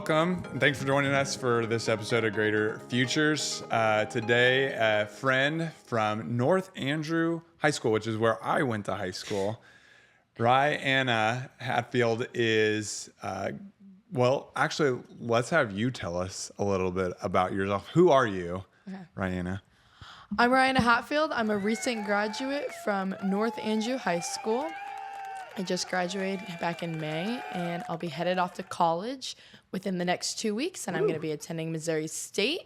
welcome, and thanks for joining us for this episode of Greater Futures. Today, a friend from North Andrew High School, which is where I went to high school. Ryanna Hatfield is, actually, let's have you tell us a little bit about yourself. Who are you, Ryanna? I'm Ryanna Hatfield. I'm a recent graduate from North Andrew High School. I just graduated back in May, and I'll be headed off to college within the next 2 weeks, and I'm going to be attending Missouri State,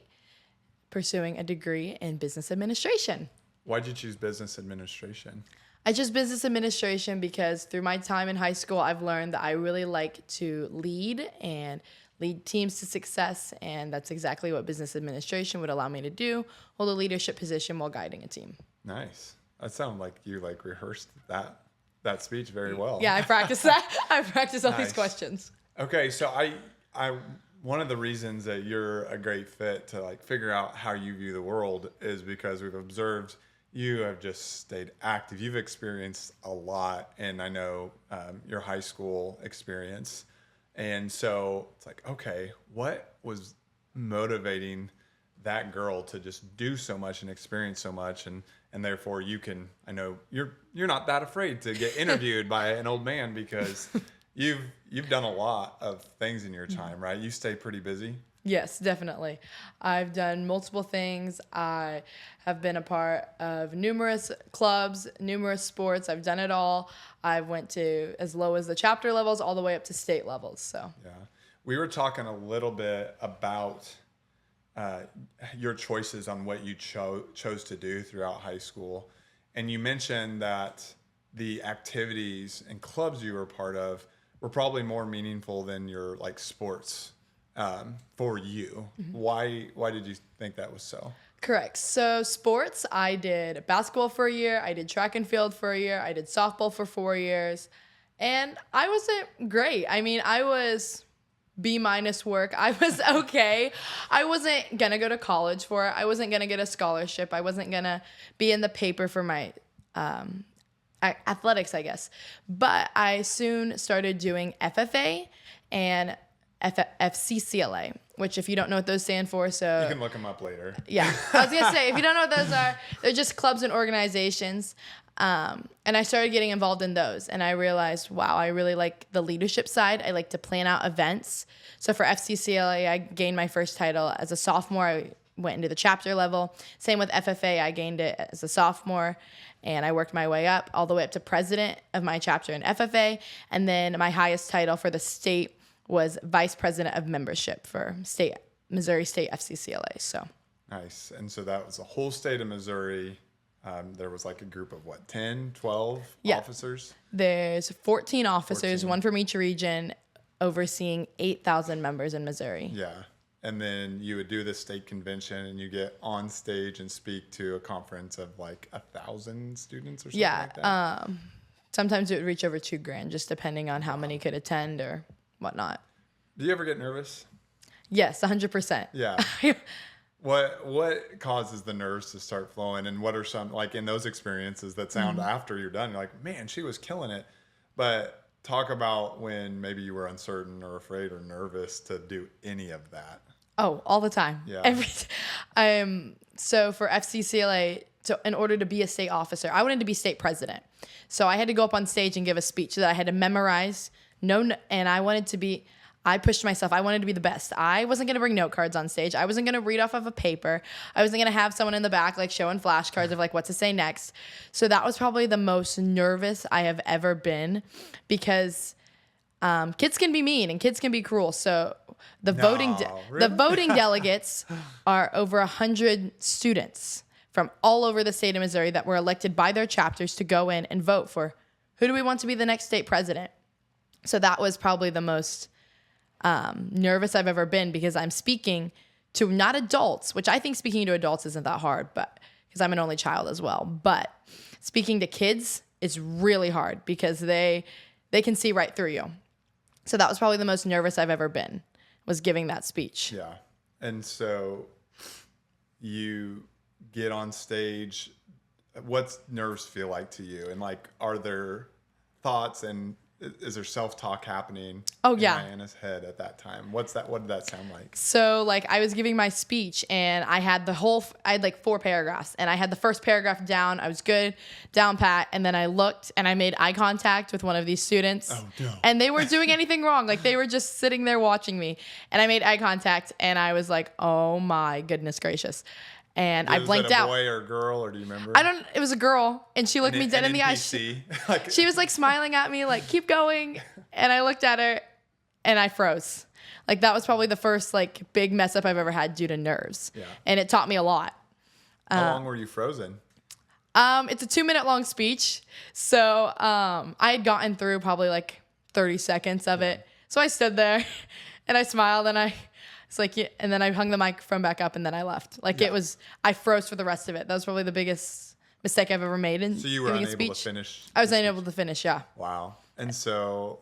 pursuing a degree in business administration. Why'd you choose business administration? I chose business administration because through my time in high school, I've learned that I really like to lead and lead teams to success, and that's exactly what business administration would allow me to do, hold a leadership position while guiding a team. Nice. That sounded like you rehearsed that speech very well. Yeah, I practiced that. I practiced all these questions. Okay, so I one of the reasons that you're a great fit to figure out how you view the world is because we've observed you have just stayed active. You've experienced a lot, and I know your high school experience. And so it's okay, what was motivating that girl to just do so much and experience so much, and therefore I know you're not that afraid to get interviewed by an old man because you've done a lot of things in your time, right? You stay pretty busy. Yes, definitely. I've done multiple things. I have been a part of numerous clubs, numerous sports. I've done it all. I went to as low as the chapter levels all the way up to state levels. So yeah, we were talking a little bit about your choices on what you chose to do throughout high school. And you mentioned that the activities and clubs you were part of were probably more meaningful than your sports for you. Mm-hmm. Why did you think that was so? Correct. So sports, I did basketball for a year. I did track and field for a year. I did softball for 4 years. And I wasn't great. I mean, I was B- work. I was okay. I wasn't going to go to college for it. I wasn't going to get a scholarship. I wasn't going to be in the paper for my athletics, I guess. But I soon started doing FFA and FCCLA, which if you don't know what those stand for, so... You can look them up later. Yeah. I was going to say, if you don't know what those are, they're just clubs and organizations. And I started getting involved in those, and I realized, wow, I really like the leadership side. I like to plan out events. So for FCCLA, I gained my first title as a sophomore. I went into the chapter level. Same with FFA, I gained it as a sophomore, and I worked my way up all the way up to president of my chapter in FFA. And then my highest title for the state was vice president of membership for Missouri State FCCLA. So nice. And so that was the whole state of Missouri. There was a group of 10, 12 officers? There's 14 officers, 1 from each region, overseeing 8,000 members in Missouri. Yeah. And then you would do the state convention and you get on stage and speak to a conference of 1,000 students or something like that? Sometimes it would reach over $2,000, just depending on how many could attend or whatnot. Do you ever get nervous? Yes, 100%. Yeah. What causes the nerves to start flowing, and what are some in those experiences that sound after you're done, you're like, man, she was killing it. But talk about when maybe you were uncertain or afraid or nervous to do any of that. Oh, all the time. Yeah. So for FCCLA, in order to be a state officer, I wanted to be state president. So I had to go up on stage and give a speech that I had to memorize. And I pushed myself. I wanted to be the best. I wasn't going to bring note cards on stage. I wasn't going to read off of a paper. I wasn't going to have someone in the back showing flashcards of what to say next. So that was probably the most nervous I have ever been, because kids can be mean and kids can be cruel. So the voting delegates are over 100 students from all over the state of Missouri that were elected by their chapters to go in and vote for who do we want to be the next state president. So that was probably the most nervous I've ever been, because I'm speaking to not adults, which I think speaking to adults isn't that hard, but because I'm an only child as well. But speaking to kids is really hard because they can see right through you. So that was probably the most nervous I've ever been, was giving that speech. Yeah. And so you get on stage. What's nerves feel like to you? And are there thoughts and is there self-talk happening Oh, in yeah. Ryanna's head at that time? What did that sound like? So like I was giving my speech and I had I had like 4 paragraphs and I had the first paragraph down. I was good, down pat. And then I looked and I made eye contact with one of these students. Oh, no. And they weren't doing anything wrong. Like they were just sitting there watching me. And I made eye contact and I was like, oh my goodness gracious. And I blinked out. Was it a boy or a girl, or do you remember? It was a girl and she looked me dead in the eyes. She was like smiling at me, like, keep going. And I looked at her and I froze. Like that was probably the first like big mess up I've ever had due to nerves. Yeah. And it taught me a lot. How long were you frozen? It's a 2-minute long speech. So I had gotten through probably like 30 seconds of it. So I stood there and I smiled and it's like, yeah, and then I hung the microphone back up and then I left. Like I froze for the rest of it. That was probably the biggest mistake I've ever made in So you were giving a unable to speech. finish? I was unable to finish, yeah. Wow. And so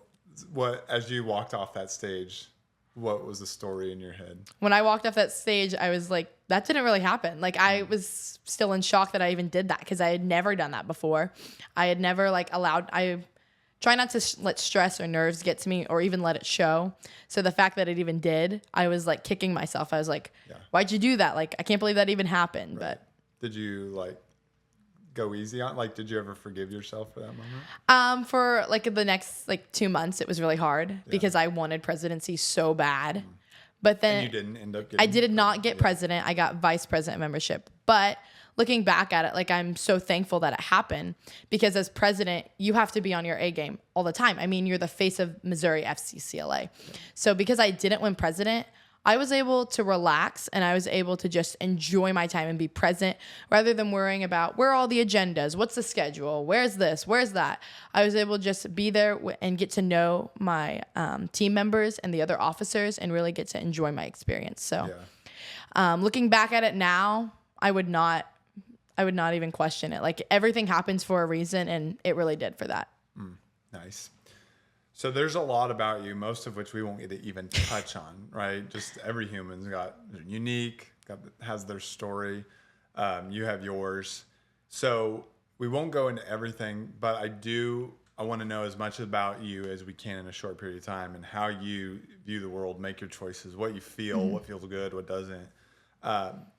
as you walked off that stage, what was the story in your head? When I walked off that stage, I was like, that didn't really happen. Like I was still in shock that I even did that because I had never done that before. I had never I try not to let stress or nerves get to me or even let it show. So the fact that it even did, I was like kicking myself. I was like, why'd you do that? Like, I can't believe that even happened. Right. But did you like go easy on, like, did you ever forgive yourself for that moment? for like the next like 2 months, it was really hard because I wanted presidency so bad. But then And you didn't end up getting I did not get president. I got vice president membership. But looking back at it, like I'm so thankful that it happened because as president, you have to be on your A game all the time. I mean, you're the face of Missouri FCCLA. So because I didn't win president, I was able to relax and I was able to just enjoy my time and be present rather than worrying about where are all the agendas, what's the schedule, where's this, where's that. I was able to just be there and get to know my team members and the other officers and really get to enjoy my experience. So looking back at it now, I would not even question it. Like everything happens for a reason and it really did for that. Nice. So there's a lot about you, most of which we won't get to even touch on, right? Just every human's they're unique, has their story. You have yours. So we won't go into everything, but I want to know as much about you as we can in a short period of time and how you view the world, make your choices, what you feel, what feels good, what doesn't.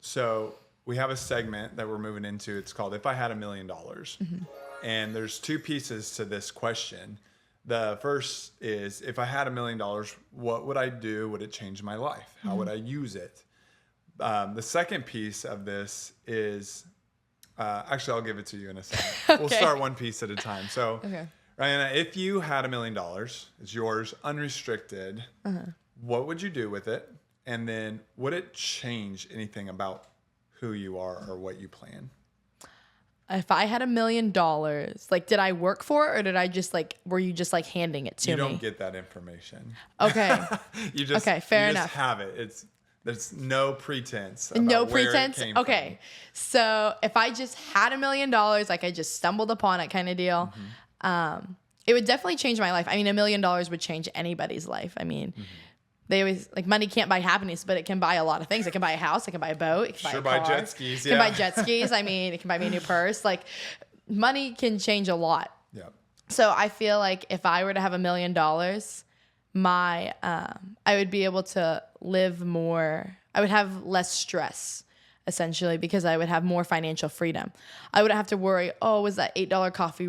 So we have a segment that we're moving into. It's called If I Had $1 Million. And there's 2 pieces to this question. The first is, if I had $1 million, what would I do? Would it change my life? How would I use it? The second piece of this is, actually, I'll give it to you in a second. Okay. We'll start one piece at a time. So, Ryanna, if you had $1 million, it's yours, unrestricted, what would you do with it? And then would it change anything about who you are or what you plan? If I had $1 million, like, did I work for it or did I just were you just handing it to me? You don't get that information. Okay. Okay, fair enough. Just have it. There's no pretense. No about where it pretense. came Okay. So if I just had $1 million, like I just stumbled upon it kind of deal, it would definitely change my life. I mean, $1 million would change anybody's life. I mean, they always money can't buy happiness, but it can buy a lot of things. It can buy a house. It can buy a boat. It can buy a car. Buy jet skis. It can buy jet skis. I mean, it can buy me a new purse. Like, money can change a lot. Yeah. So I feel like if I were to have $1 million, I would be able to live more. I would have less stress, essentially, because I would have more financial freedom. I wouldn't have to worry, is that $8 coffee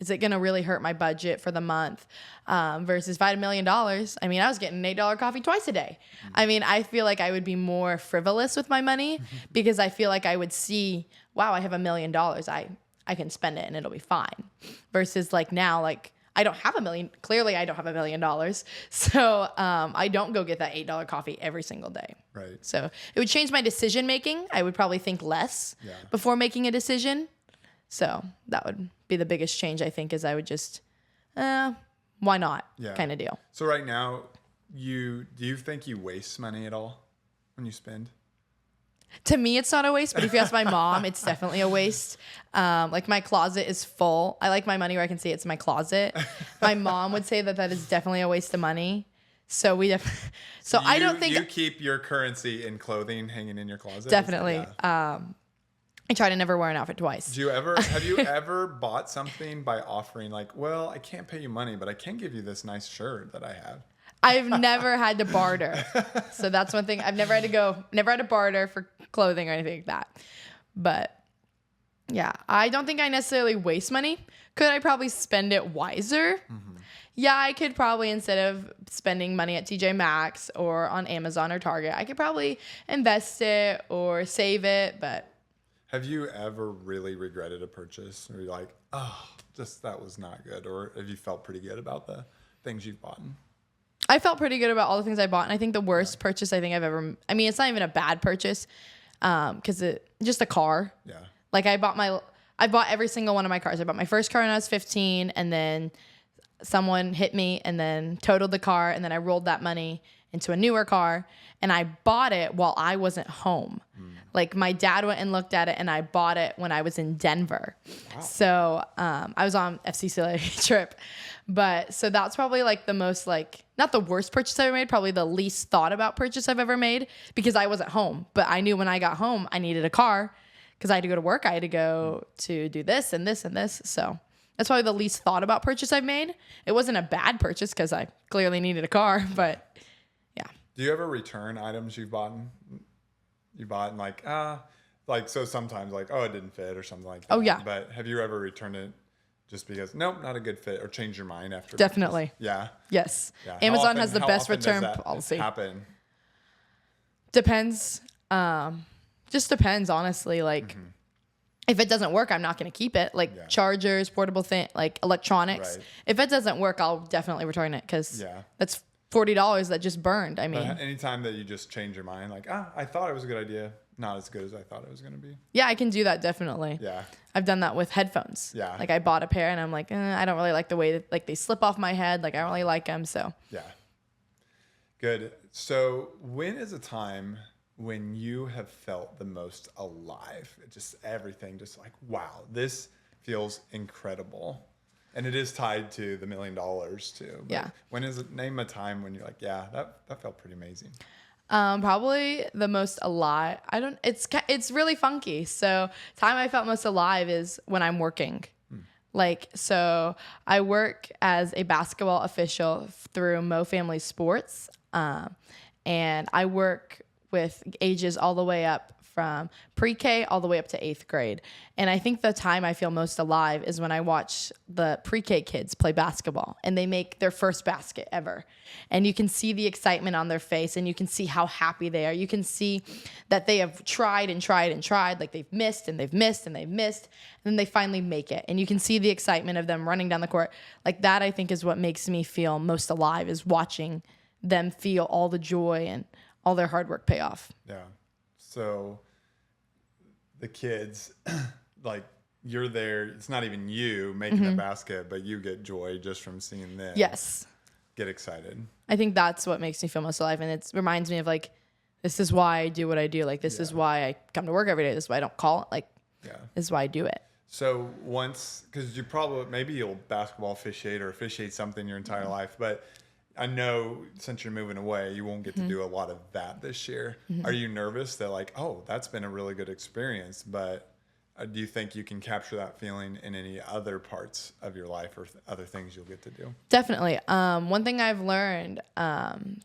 is it gonna really hurt my budget for the month? Versus if I had $1 million, I mean, I was getting an $8 coffee twice a day. I mean, I feel like I would be more frivolous with my money because I feel like I would see, wow, I have $1 million. I can spend it and it'll be fine. Versus now, I don't have $1 million. Clearly, I don't have $1 million. So I don't go get that $8 coffee every single day. Right. So it would change my decision making. I would probably think less before making a decision. So that would be the biggest change, I think, is I would just, why not kind of deal. So right now, do you think you waste money at all when you spend? To me, it's not a waste, but if you ask my mom, it's definitely a waste. My closet is full. I like my money where I can see it's in my closet. My mom would say that is definitely a waste of money. So I don't think you keep your currency in clothing hanging in your closet. Definitely. I try to never wear an outfit twice. Have you ever bought something by offering like, well, I can't pay you money, but I can give you this nice shirt that I have? I've never had to barter. So that's one thing. I've never had to barter for clothing or anything like that. But yeah, I don't think I necessarily waste money. Could I probably spend it wiser? Mm-hmm. Yeah, I could probably, instead of spending money at TJ Maxx or on Amazon or Target, I could probably invest it or save it. But have you ever really regretted a purchase? Or you're like, oh, just that was not good? Or have you felt pretty good about the things you've bought? I felt pretty good about all the things I bought. And I think the worst purchase I think I've ever, I mean, it's not even a bad purchase because just a car. Yeah. Like I bought every single one of my cars. I bought my first car when I was 15, and then someone hit me and then totaled the car, and then I rolled that money into a newer car, and I bought it while I wasn't home. Like my dad went and looked at it, and I bought it when I was in Denver. Wow. So I was on FCCLA trip, but so that's probably like the most, like, not the worst purchase I've ever made, probably the least thought about purchase I've ever made, because I wasn't home. But I knew when I got home I needed a car because I had to go to work, I had to go to do this and this and this. So that's probably the least thought about purchase I've made. It wasn't a bad purchase because I clearly needed a car, but yeah. Do you ever return items you've bought? You bought and like, so sometimes like, oh, it didn't fit or something like that. Oh yeah. But have you ever returned it just because, nope, not a good fit, or changed your mind after? Definitely. Purchase? Yeah. Yes. Yeah. Amazon has the how best often return does that policy. Happen? Depends. Just depends, honestly. Like, if it doesn't work, I'm not going to keep it. Like chargers, portable thing, like electronics. Right. If it doesn't work, I'll definitely return it because that's $40 that just burned. I mean, but anytime that you just change your mind, like, I thought it was a good idea, not as good as I thought it was going to be. Yeah, I can do that, definitely. Yeah. I've done that with headphones. Yeah. Like I bought a pair and I'm like, I don't really like the way that, like, they slip off my head. Like I don't really like them. So yeah. Good. So when is a time when you have felt the most alive? Just everything, just like, wow, this feels incredible. And it is tied to the $1 million too. But yeah. When is it, name a time when you're like, yeah, that felt pretty amazing? Probably the most alive. It's really funky. So time I felt most alive is when I'm working. Like, so I work as a basketball official through Mo Family Sports. And I work with ages all the way up from pre-K all the way up to 8th grade. And I think the time I feel most alive is when I watch the pre-K kids play basketball and they make their first basket ever. And you can see the excitement on their face and you can see how happy they are. You can see that they have tried and tried and tried, like they've missed and they've missed and they've missed, and then they finally make it. And you can see the excitement of them running down the court. Like that, I think, is what makes me feel most alive, is watching them feel all the joy and all their hard work pay off. Yeah. So the kids, like, you're there. It's not even you making the basket, but you get joy just from seeing them. Yes. Get excited. I think that's what makes me feel most alive. And it reminds me of, like, this is why I do what I do. Like, this is why I come to work every day. This is why I don't call it. Like, this is why I do it. So once, because you probably, maybe you'll basketball officiate or officiate something your entire life, but I know since you're moving away, you won't get to do a lot of that this year. Are you nervous that, like, oh, that's been a really good experience, but do you think you can capture that feeling in any other parts of your life or other things you'll get to do? Definitely. One thing I've learned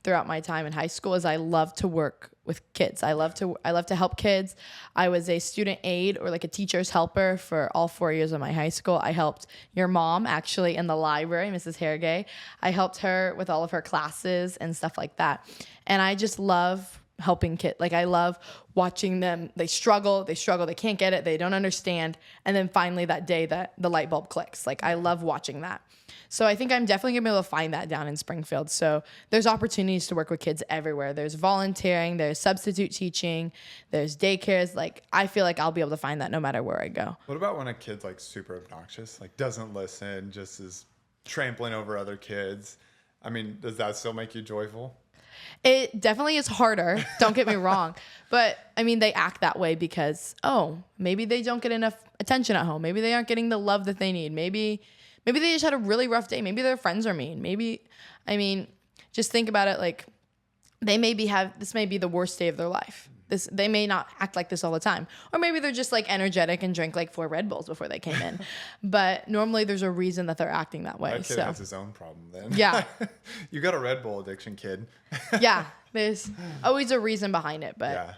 throughout my time in high school is I love to work with kids. I love to help kids. I was a student aide, or like a teacher's helper, for all 4 years of my high school. I helped your mom actually in the library, Mrs. Hargay. I helped her with all of her classes and stuff like that. And I just love helping kids. Like, I love watching them. They struggle, they can't get it, they don't understand. And then finally that day that the light bulb clicks. Like, I love watching that. So I think I'm definitely gonna be able to find that down in Springfield. So there's opportunities to work with kids everywhere. There's volunteering, there's substitute teaching, there's daycares. Like, I feel like I'll be able to find that no matter where I go. What about when a kid's like super obnoxious, like doesn't listen, just is trampling over other kids? I mean, does that still make you joyful? It definitely is harder. Don't get me wrong. But I mean, they act that way because, maybe they don't get enough attention at home. Maybe they aren't getting the love that they need. Maybe they just had a really rough day. Maybe their friends are mean. Just think about it. Like, this may be the worst day of their life. they may not act like this all the time. Or maybe they're just like energetic and drink like 4 Red Bulls before they came in. But normally there's a reason that they're acting that way. That kid has his own problem then. Yeah. You got a Red Bull addiction, kid. Yeah. There's always a reason behind it. But yeah,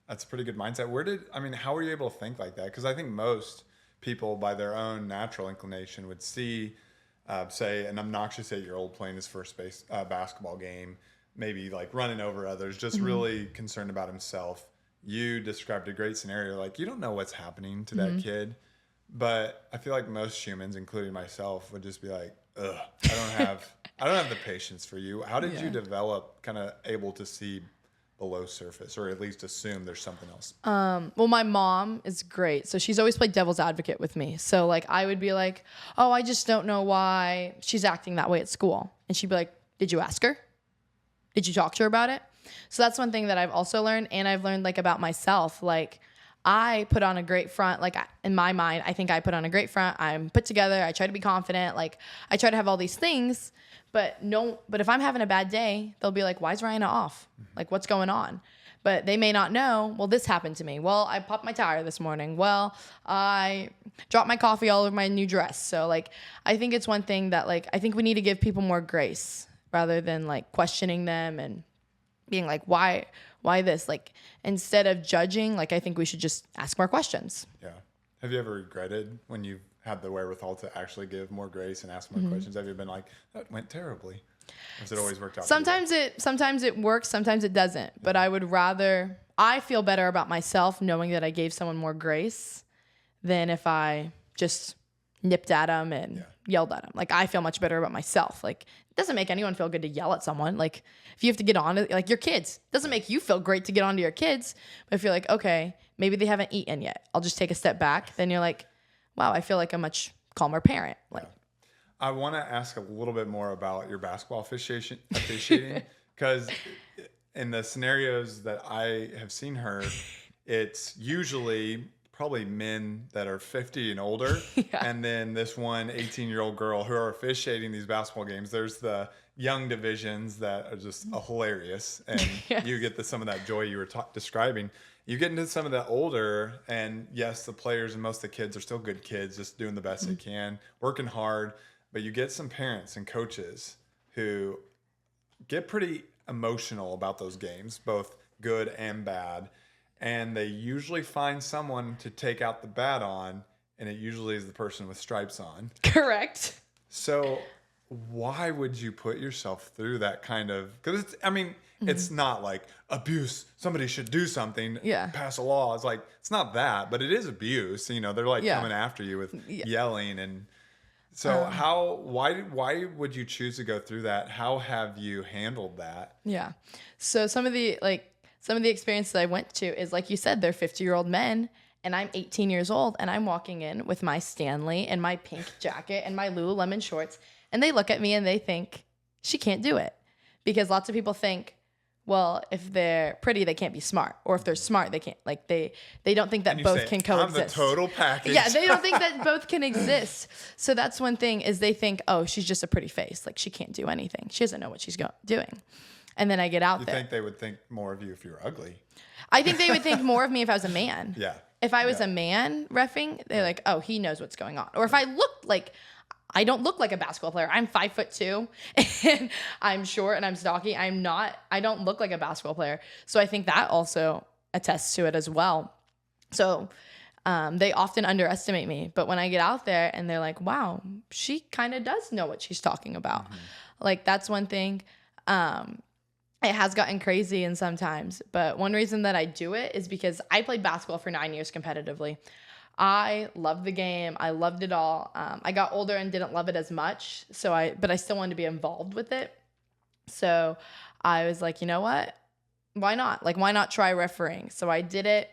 that's a pretty good mindset. How were you able to think like that? Because I think most people by their own natural inclination would see, say, an obnoxious 8-year-old playing his first base basketball game, maybe like running over others, just really concerned about himself. You described a great scenario. Like, you don't know what's happening to that kid, but I feel like most humans, including myself, would just be like, ugh, I don't have the patience for you. How did you develop kind of able to see below surface, or at least assume there's something else? Well, my mom is great. So she's always played devil's advocate with me. So like I would be like, oh, I just don't know why she's acting that way at school. And she'd be like, did you ask her? Did you talk to her about it? So that's one thing that I've also learned. And I've learned like about myself. Like I put on a great front. Like in my mind, I think I put on a great front. I'm put together. I try to be confident. Like I try to have all these things. But if I'm having a bad day, they'll be like, why is Ryanna off? Like, what's going on? But they may not know, well, this happened to me. Well, I popped my tire this morning. Well, I dropped my coffee all over my new dress. So, like, I think it's one thing that, like, I think we need to give people more grace rather than, like, questioning them and being like, why this? Like, instead of judging, like, I think we should just ask more questions. Yeah. Have you ever regretted when you've had the wherewithal to actually give more grace and ask more questions? Have you been like, that went terribly? Or has it always worked out? Sometimes it works, sometimes it doesn't. But I feel better about myself knowing that I gave someone more grace than if I just nipped at them and yelled at them. Like I feel much better about myself. Like it doesn't make anyone feel good to yell at someone. Like if you have to get on to like your kids, it doesn't make you feel great to get on to your kids. But if you're like, okay, maybe they haven't eaten yet, I'll just take a step back. Then you're like, wow, I feel like a much calmer parent. Like, I want to ask a little bit more about your basketball officiating, because in the scenarios that I have seen her, it's usually probably men that are 50 and older, and then this one 18-year-old girl who are officiating these basketball games. There's the young divisions that are just hilarious, and you get some of that joy you were describing. You get into some of the older, and yes, the players and most of the kids are still good kids, just doing the best they can, working hard. But you get some parents and coaches who get pretty emotional about those games, both good and bad. And they usually find someone to take out the bad on, and it usually is the person with stripes on. Correct. So why would you put yourself through that kind of, because it's not like abuse. Somebody should do something, pass a law. It's like, it's not that, but it is abuse. You know, they're like coming after you with yelling. And so why would you choose to go through that? How have you handled that? Yeah. So some of the experiences I went to is like you said, they're 50-year-old men. And I'm 18 years old, and I'm walking in with my Stanley and my pink jacket and my Lululemon shorts. And they look at me and they think, she can't do it. Because lots of people think, well, if they're pretty, they can't be smart. Or if they're smart, they can't. Like, they don't think that both can coexist. I'm the total package. Yeah, they don't think that both can exist. So that's one thing is they think, oh, she's just a pretty face. Like, she can't do anything. She doesn't know what she's doing. And then I get out there. You think they would think more of you if you were ugly? I think they would think more of me if I was a man. Yeah. If I was a man reffing, they're like, oh, he knows what's going on. Or if I looked like, I don't look like a basketball player. I'm 5'2", and I'm short and I'm stocky. I don't look like a basketball player. So I think that also attests to it as well. So they often underestimate me. But when I get out there and they're like, wow, she kind of does know what she's talking about. Mm-hmm. Like, that's one thing. It has gotten crazy and sometimes, but one reason that I do it is because I played basketball for 9 years competitively. I loved the game. I loved it all. I got older and didn't love it as much. But I still wanted to be involved with it. So I was like, you know what? Why not? Like, why not try refereeing? So I did it,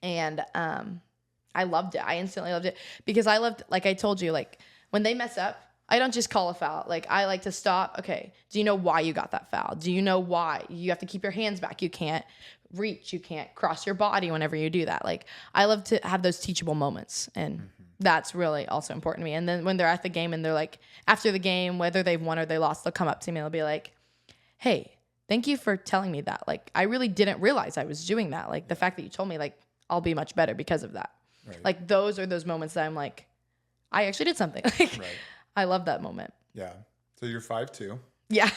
and I loved it. I instantly loved it because I loved, like I told you, like when they mess up, I don't just call a foul. Like, I like to stop. Okay, do you know why you got that foul? Do you know why? You have to keep your hands back. You can't reach. You can't cross your body whenever you do that. Like, I love to have those teachable moments, and that's really also important to me. And then when they're at the game and they're like, after the game, whether they've won or they lost, they'll come up to me and they'll be like, hey, thank you for telling me that. Like, I really didn't realize I was doing that. Like, the fact that you told me, like, I'll be much better because of that. Right. Like, those are those moments that I'm like, I actually did something. Like, Right. I love that moment. Yeah. So you're 5'2". Yeah,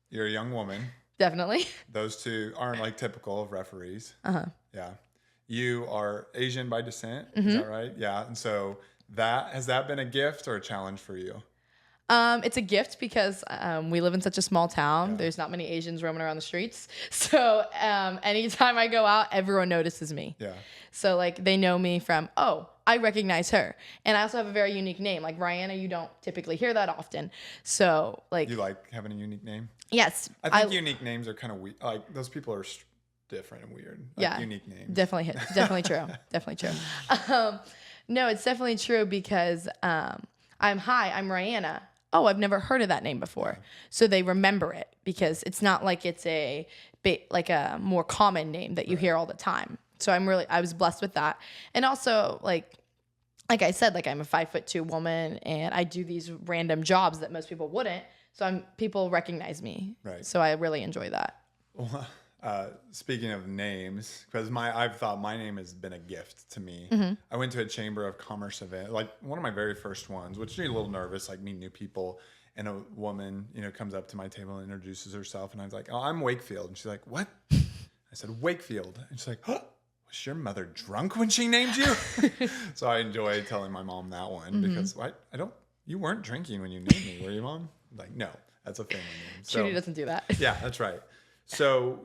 You're a young woman. definitely. Those two aren't like typical of referees. Uh-huh. Yeah. You are Asian by descent. Mm-hmm. Is that right? Yeah. And so has that been a gift or a challenge for you? It's a gift because we live in such a small town. Yeah. There's not many Asians roaming around the streets. So anytime I go out, everyone notices me. Yeah. So like they know me from, oh, I recognize her. And I also have a very unique name. Like Ryanna, you don't typically hear that often. So like. You like having a unique name? Yes. I think unique names are kind of weird. Like those people are different and weird. Like, yeah. Unique names. Definitely true. Definitely true. No, it's definitely true because I'm Ryanna. Oh, I've never heard of that name before. Yeah. So they remember it because it's not like it's a more common name that you hear all the time. So I was blessed with that. And also like I said, like I'm a 5'2" woman and I do these random jobs that most people wouldn't. So people recognize me. Right. So I really enjoy that. Well, speaking of names, because I've thought my name has been a gift to me. Mm-hmm. I went to a Chamber of Commerce event, like one of my very first ones, which made me a little nervous, like meeting new people. And a woman, comes up to my table and introduces herself. And I was like, oh, I'm Wakefield. And she's like, what? I said, Wakefield. And she's like, oh, was your mother drunk when she named you? So I enjoy telling my mom that one because you weren't drinking when you named me, were you, Mom? Like, no, that's a family name. So, Judy doesn't do that. Yeah, that's right. So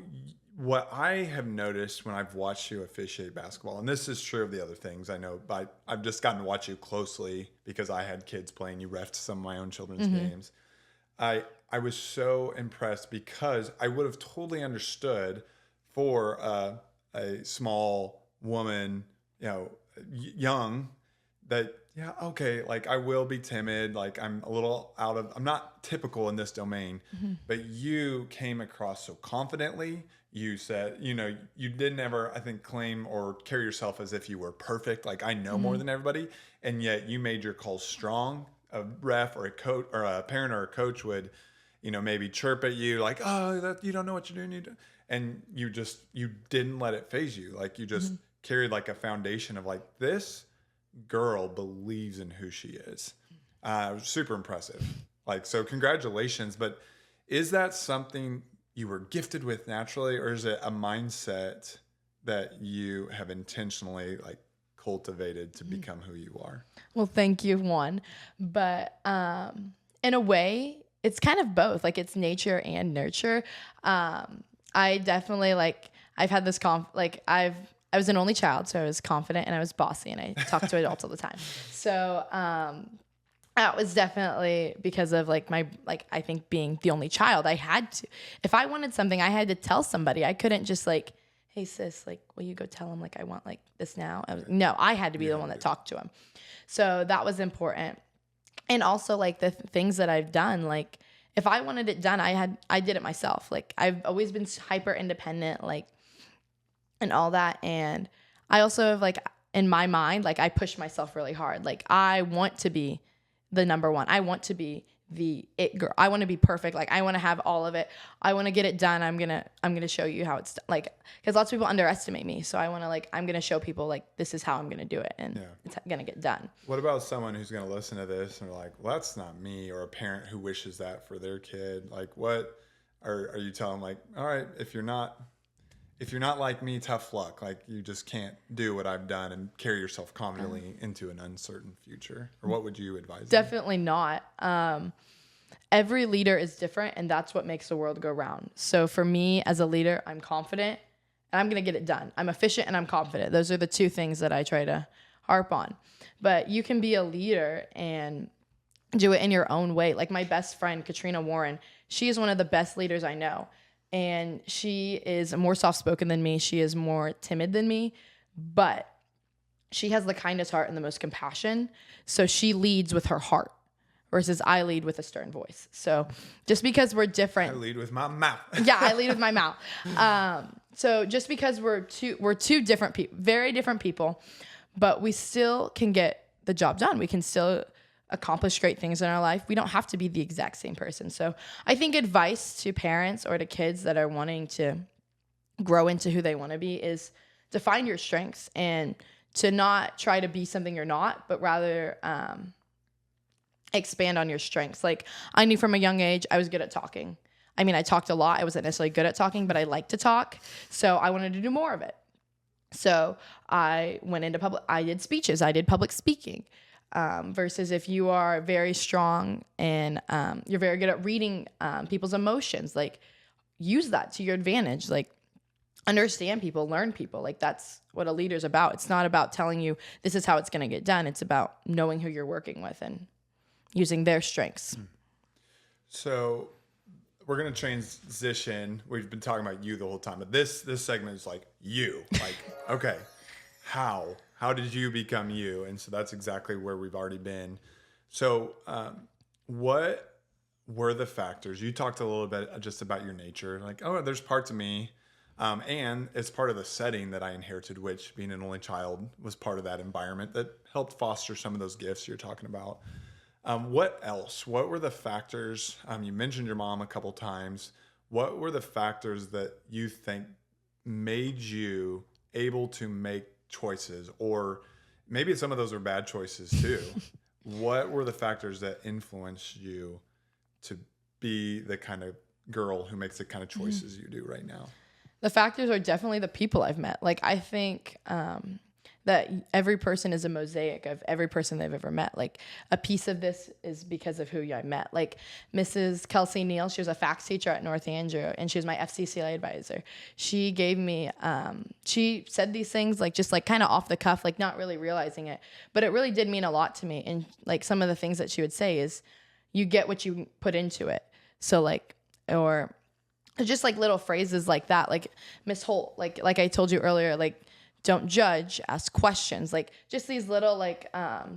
what I have noticed when I've watched you officiate basketball, and this is true of the other things I know, but I've just gotten to watch you closely because I had kids playing. You refed some of my own children's games. I was so impressed because I would have totally understood for a small woman, young, that, yeah, okay, like I will be timid, like I'm not typical in this domain, but you came across so confidently. You said, you didn't ever, I think, claim or carry yourself as if you were perfect. Like I know more than everybody. And yet you made your calls strong. A ref or a coach or a parent or a coach would, maybe chirp at you like, oh, you don't know what you're doing. And you didn't let it phase you. Like you just carried like a foundation of like, this girl believes in who she is. Super impressive. Like, so congratulations. But is that something you were gifted with naturally, or is it a mindset that you have intentionally like cultivated to become who you are? Well, thank you, one. But in a way, it's kind of both. Like it's nature and nurture. I definitely I've had this I was an only child, so I was confident and I was bossy and I talked to adults all the time. So that was definitely because of I think being the only child. I had to, if I wanted something, I had to tell somebody. I couldn't just hey sis, will you go tell him I want this now? I had to be the one that talked to him. So that was important. And also the things that I've done, if I wanted it done, I did it myself. I've always been hyper independent, and all that. And I also have in my mind, I push myself really hard. I want to be the number one. I want to be the it girl. I want to be perfect. I want to have all of it. I want to get it done. I'm gonna show you how it's done. Because lots of people underestimate me. So I want to I'm gonna show people this is how I'm gonna do it, and it's gonna get done. What about someone who's gonna listen to this and they're well, that's not me, or a parent who wishes that for their kid? What are you telling them? All right, if you're not like me, tough luck. You just can't do what I've done and carry yourself confidently into an uncertain future. Or what would you advise? Definitely not. Every leader is different, and that's what makes the world go round. So for me as a leader, I'm confident and I'm going to get it done. I'm efficient and I'm confident. Those are the two things that I try to harp on. But you can be a leader and do it in your own way. My best friend, Katrina Warren, she is one of the best leaders I know. And she is more soft-spoken than me. She is more timid than me, but she has the kindest heart and the most compassion. So she leads with her heart versus I lead with a stern voice. So just because we're different. I lead with my mouth. Yeah, I lead with my mouth. So just because we're two different people, very different people, but we still can get the job done. We can still accomplish great things in our life, we don't have to be the exact same person. So I think advice to parents or to kids that are wanting to grow into who they want to be is to find your strengths and to not try to be something you're not, but rather expand on your strengths. Like I knew from a young age I was good at talking. I mean, I talked a lot. I wasn't necessarily good at talking, but I liked to talk. So I wanted to do more of it. So I went into I did speeches. I did public speaking. Versus if you are very strong and you're very good at reading people's emotions, like use that to your advantage. Like understand people, learn people. Like that's what a leader's about. It's not about telling you this is how it's going to get done. It's about knowing who you're working with and using their strengths. So we're going to transition. We've been talking about you the whole time, but this segment is like you. Like, okay, how did you become you? And so that's exactly where we've already been. So what were the factors? You talked a little bit just about your nature. Like, oh, there's parts of me. And it's part of the setting that I inherited, which being an only child was part of that environment that helped foster some of those gifts you're talking about. What else? What were the factors? You mentioned your mom a couple times. What were the factors that you think made you able to make choices, or maybe some of those were bad choices too? What were the factors that influenced you to be the kind of girl who makes the kind of choices you do right now? The factors are definitely the people I've met. Like I think that every person is a mosaic of every person they've ever met. Like a piece of this is because of who I met. Like Mrs. Kelsey Neal, she was a fax teacher at North Andrew, and she was my FCCLA advisor. She gave me, she said these things like just like kind of off the cuff, like not really realizing it, but it really did mean a lot to me. And like some of the things that she would say is, you get what you put into it. So like, or just like little phrases like that, like Miss Holt, like I told you earlier, like don't judge, ask questions, like just these little like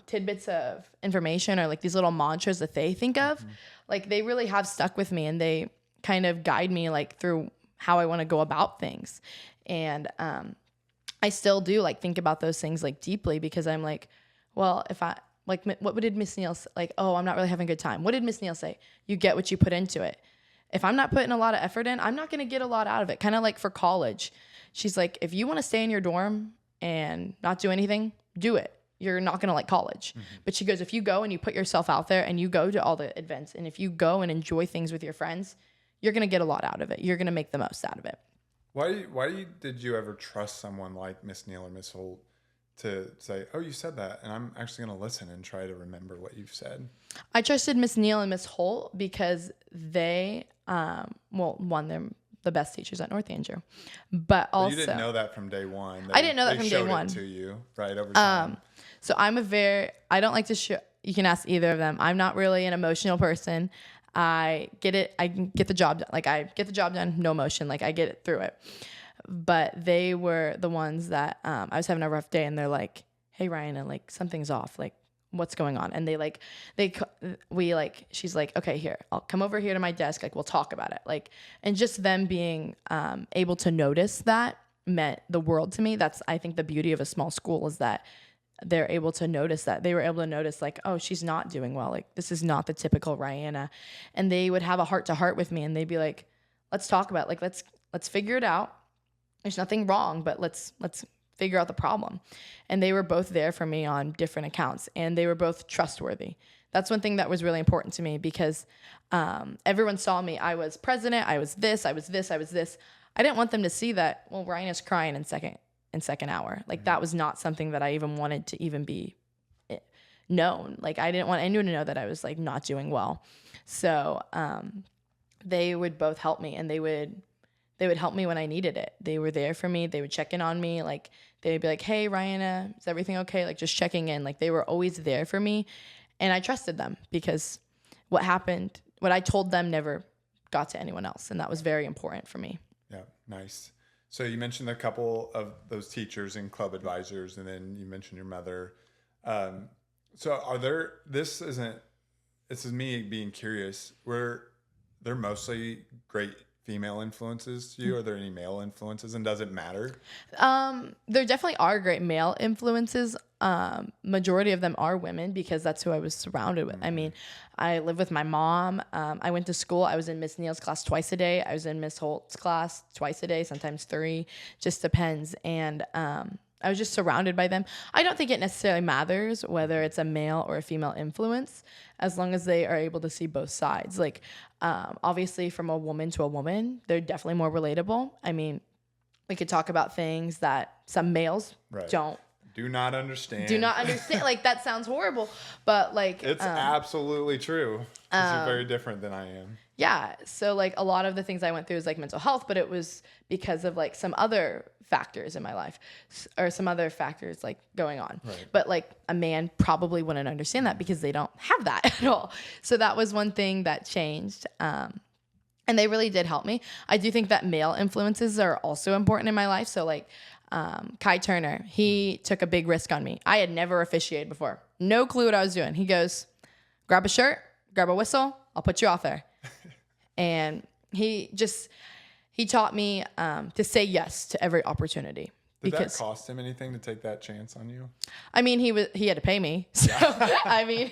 tidbits of information or like these little mantras that they think of, like they really have stuck with me, and they kind of guide me like through how I want to go about things. And I still do like think about those things like deeply, because I'm like, well, if I like, what did Miss Neal say? Like, oh, I'm not really having a good time. What did Miss Neal say? You get what you put into it. If I'm not putting a lot of effort in, I'm not going to get a lot out of it. Kind of like for college. She's like, if you want to stay in your dorm and not do anything, do it. You're not going to like college. But she goes, if you go and you put yourself out there and you go to all the events, and if you go and enjoy things with your friends, you're going to get a lot out of it. You're going to make the most out of it. Why did you ever trust someone like Miss Neal or Miss Holt to say, oh, you said that, and I'm actually going to listen and try to remember what you've said? I trusted Miss Neal and Miss Holt because they, one, they're the best teachers at North Andrew, but also you didn't know that from day one. I didn't know that from day one. It to you, right, over time. So I don't like to show. You can ask either of them. I'm not really an emotional person. I get it. I can get the job done. Like I get the job done, no emotion. Like I get it through it. But they were the ones that I was having a rough day, and they're like, "Hey, Ryanna, like something's off. Like what's going on?" And she's like, "Okay, here, I'll come over here to my desk. Like we'll talk about it." Like, and just them being able to notice that meant the world to me. That's, I think, the beauty of a small school, is that they're able to notice that. They were able to notice like, oh, she's not doing well. Like this is not the typical Ryanna. And they would have a heart to heart with me, and they'd be like, "Let's talk about it. Like let's figure it out. There's nothing wrong, but let's figure out the problem." And they were both there for me on different accounts, and they were both trustworthy. That's one thing that was really important to me, because everyone saw me. I was president. I was this. I was this. I was this. I didn't want them to see that, well, Ryanna's crying in second hour. Like that was not something that I even wanted to even be known. Like I didn't want anyone to know that I was like not doing well. So they would both help me, and they would help me when I needed it. They were there for me. They would check in on me. Like they'd be like, "Hey, Ryanna, is everything okay?" Like just checking in. Like they were always there for me, and I trusted them, because what I told them never got to anyone else, and that was very important for me. Yeah, nice. So you mentioned a couple of those teachers and club advisors, and then you mentioned your mother. So this is me being curious, were there mostly great female influences to you? Are there any male influences, and does it matter? There definitely are great male influences majority of them are women because that's who I was surrounded with. I mean, I live with my mom. I went to school. I was in Miss Neal's class twice a day. I was in Miss Holt's class twice a day, sometimes 3, just depends. And I was just surrounded by them. I don't think it necessarily matters whether it's a male or a female influence, as long as they are able to see both sides. Like, obviously, from a woman to a woman, they're definitely more relatable. I mean, we could talk about things that some males do not understand. Like, that sounds horrible, but like, it's absolutely true. 'Cause you're very different than I am. Yeah. So like a lot of the things I went through was like mental health, but it was because of like some other factors in my life or some other factors like going on. Right. But like a man probably wouldn't understand that because they don't have that at all. So that was one thing that changed. And they really did help me. I do think that male influences are also important in my life. So like Kai Turner, he took a big risk on me. I had never officiated before. No clue what I was doing. He goes, grab a shirt, grab a whistle, I'll put you off there. And he taught me to say yes to every opportunity. Did that cost him anything to take that chance on you? I mean, he had to pay me. So, I mean,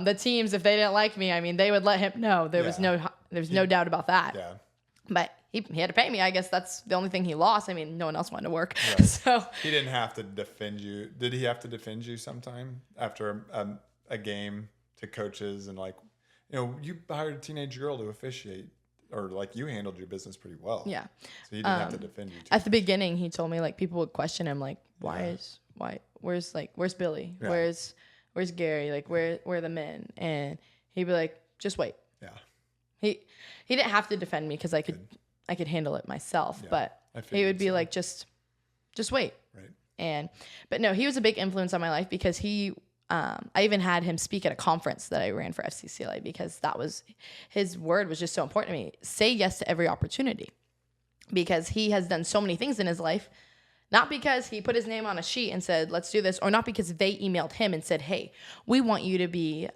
the teams, if they didn't like me, I mean, they would let him know. There was no doubt about that. Yeah. But he had to pay me. I guess that's the only thing he lost. I mean, no one else wanted to work. Right. So he didn't have to defend you. Did he have to defend you sometime after a game to coaches and like, you hired a teenage girl to officiate, or like you handled your business pretty well. Yeah. So he didn't have to defend you. At the beginning, he told me like people would question him like, where's Billy? Yeah. Where's Gary? Like where are the men? And he'd be like, just wait. Yeah. He didn't have to defend me because I could handle it myself, but he would be like, just wait. Right. But no, he was a big influence on my life because I even had him speak at a conference that I ran for FCCLA because his word was just so important to me. Say yes to every opportunity, because he has done so many things in his life, not because he put his name on a sheet and said, let's do this, or not because they emailed him and said, hey, we want you to be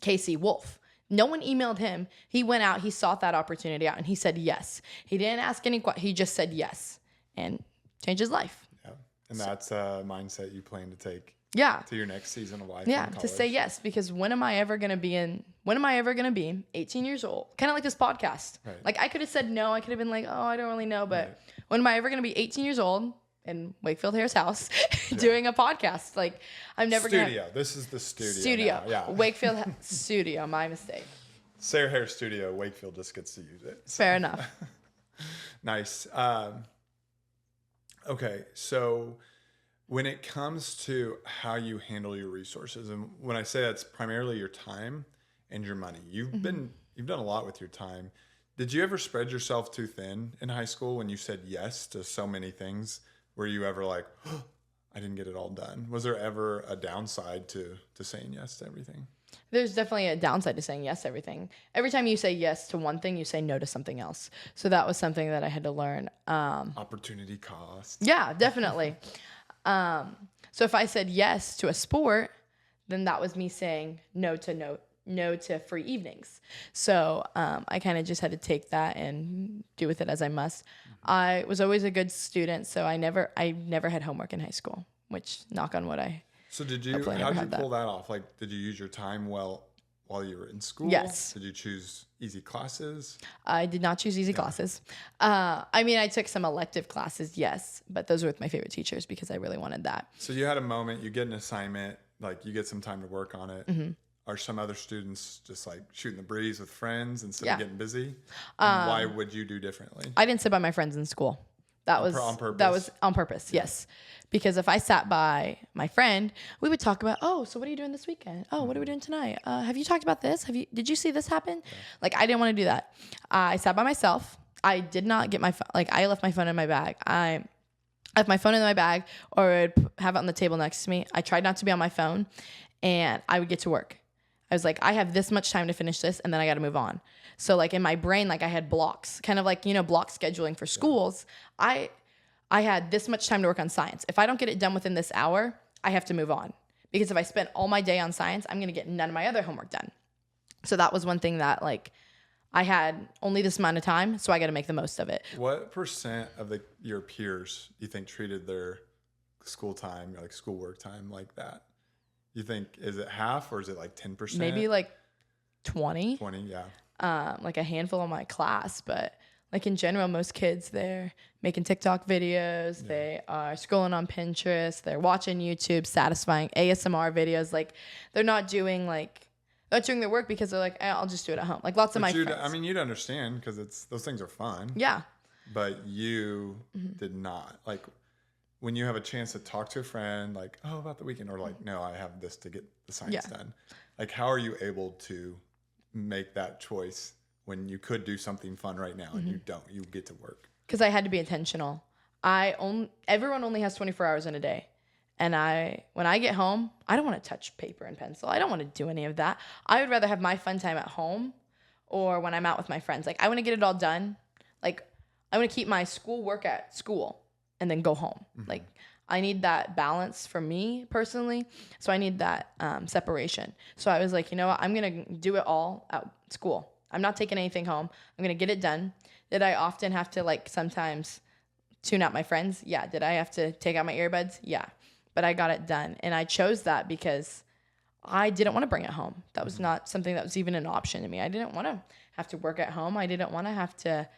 Casey Wolf. No one emailed him. He went out, he sought that opportunity out, and he said yes. He didn't ask any questions. He just said yes and changed his life. Yeah. And that's a mindset you plan to take to your next season of life. Yeah, to say yes, because when am I ever going to be 18 years old? Kind of like this podcast. Right. Like I could have said no. I could have been like, oh, I don't really know. But when am I ever going to be 18 years old in Wakefield Harris house doing a podcast? Like I'm never going to. Studio. This is the studio. Studio. Now. Yeah. Wakefield studio. My mistake. Sarah Harris Studio. Wakefield just gets to use it. So. Fair enough. Nice. Okay. So when it comes to how you handle your resources, and when I say that's primarily your time and your money, you've done a lot with your time. Did you ever spread yourself too thin in high school when you said yes to so many things? Were you ever like, oh, I didn't get it all done? Was there ever a downside to saying yes to everything? There's definitely a downside to saying yes to everything. Every time you say yes to one thing, you say no to something else. So that was something that I had to learn. Opportunity cost. Yeah, definitely. So if I said yes to a sport, then that was me saying no to free evenings. So I kind of just had to take that and do with it as I must. I was always a good student, so I never had homework in high school, which knock on wood, So how did you pull that off? Like, did you use your time well while you were in school? Yes. Did you choose easy classes? I did not choose easy classes. I mean, I took some elective classes, yes, but those were with my favorite teachers because I really wanted that. So you had a moment, you get an assignment, like you get some time to work on it. Mm-hmm. Are some other students just like shooting the breeze with friends instead of getting busy? And why would you do differently? I didn't sit by my friends in school. That was on purpose. That was on purpose. Yeah. Yes. Because if I sat by my friend, we would talk about, oh, so what are you doing this weekend? Oh, what are we doing tonight? Have you talked about this? Did you see this happen? Yeah. Like, I didn't want to do that. I sat by myself. I did not get my phone. Like, I left my phone in my bag. I left my phone in my bag or I would have it on the table next to me. I tried not to be on my phone and I would get to work. I was like, I have this much time to finish this and then I got to move on. So like in my brain, like I had blocks, kind of like, block scheduling for schools. I had this much time to work on science. If I don't get it done within this hour, I have to move on. Because if I spend all my day on science, I'm going to get none of my other homework done. So that was one thing that like I had only this amount of time, so I got to make the most of it. What % of your peers do you think treated their school time, like schoolwork time like that? You think, is it half or is it like 10%? Maybe like 20. 20, yeah. Like a handful of my class, but like in general, most kids, they're making TikTok videos, they are scrolling on Pinterest, they're watching YouTube, satisfying ASMR videos. Like they're not doing their work because they're like, I'll just do it at home. Like lots of my friends. I mean, you'd understand because those things are fun. Yeah. But you did not. Like when you have a chance to talk to a friend, like, oh, about the weekend, or like, no, I have this to get the science done. Like, how are you able to make that choice when you could do something fun right now and you don't? You get to work. Because I had to be intentional. Everyone only has 24 hours in a day. And when I get home, I don't want to touch paper and pencil. I don't want to do any of that. I would rather have my fun time at home or when I'm out with my friends. Like, I want to get it all done. Like, I want to keep my school work at school and then go home. Like, I need that balance for me personally. So I need that separation. So I was like, you know what? I'm going to do it all at school. I'm not taking anything home. I'm going to get it done. Did I often have to like sometimes tune out my friends? Yeah. Did I have to take out my earbuds? Yeah. But I got it done. And I chose that because I didn't want to bring it home. That was not something that was even an option to me. I didn't want to have to work at home. I didn't want to have to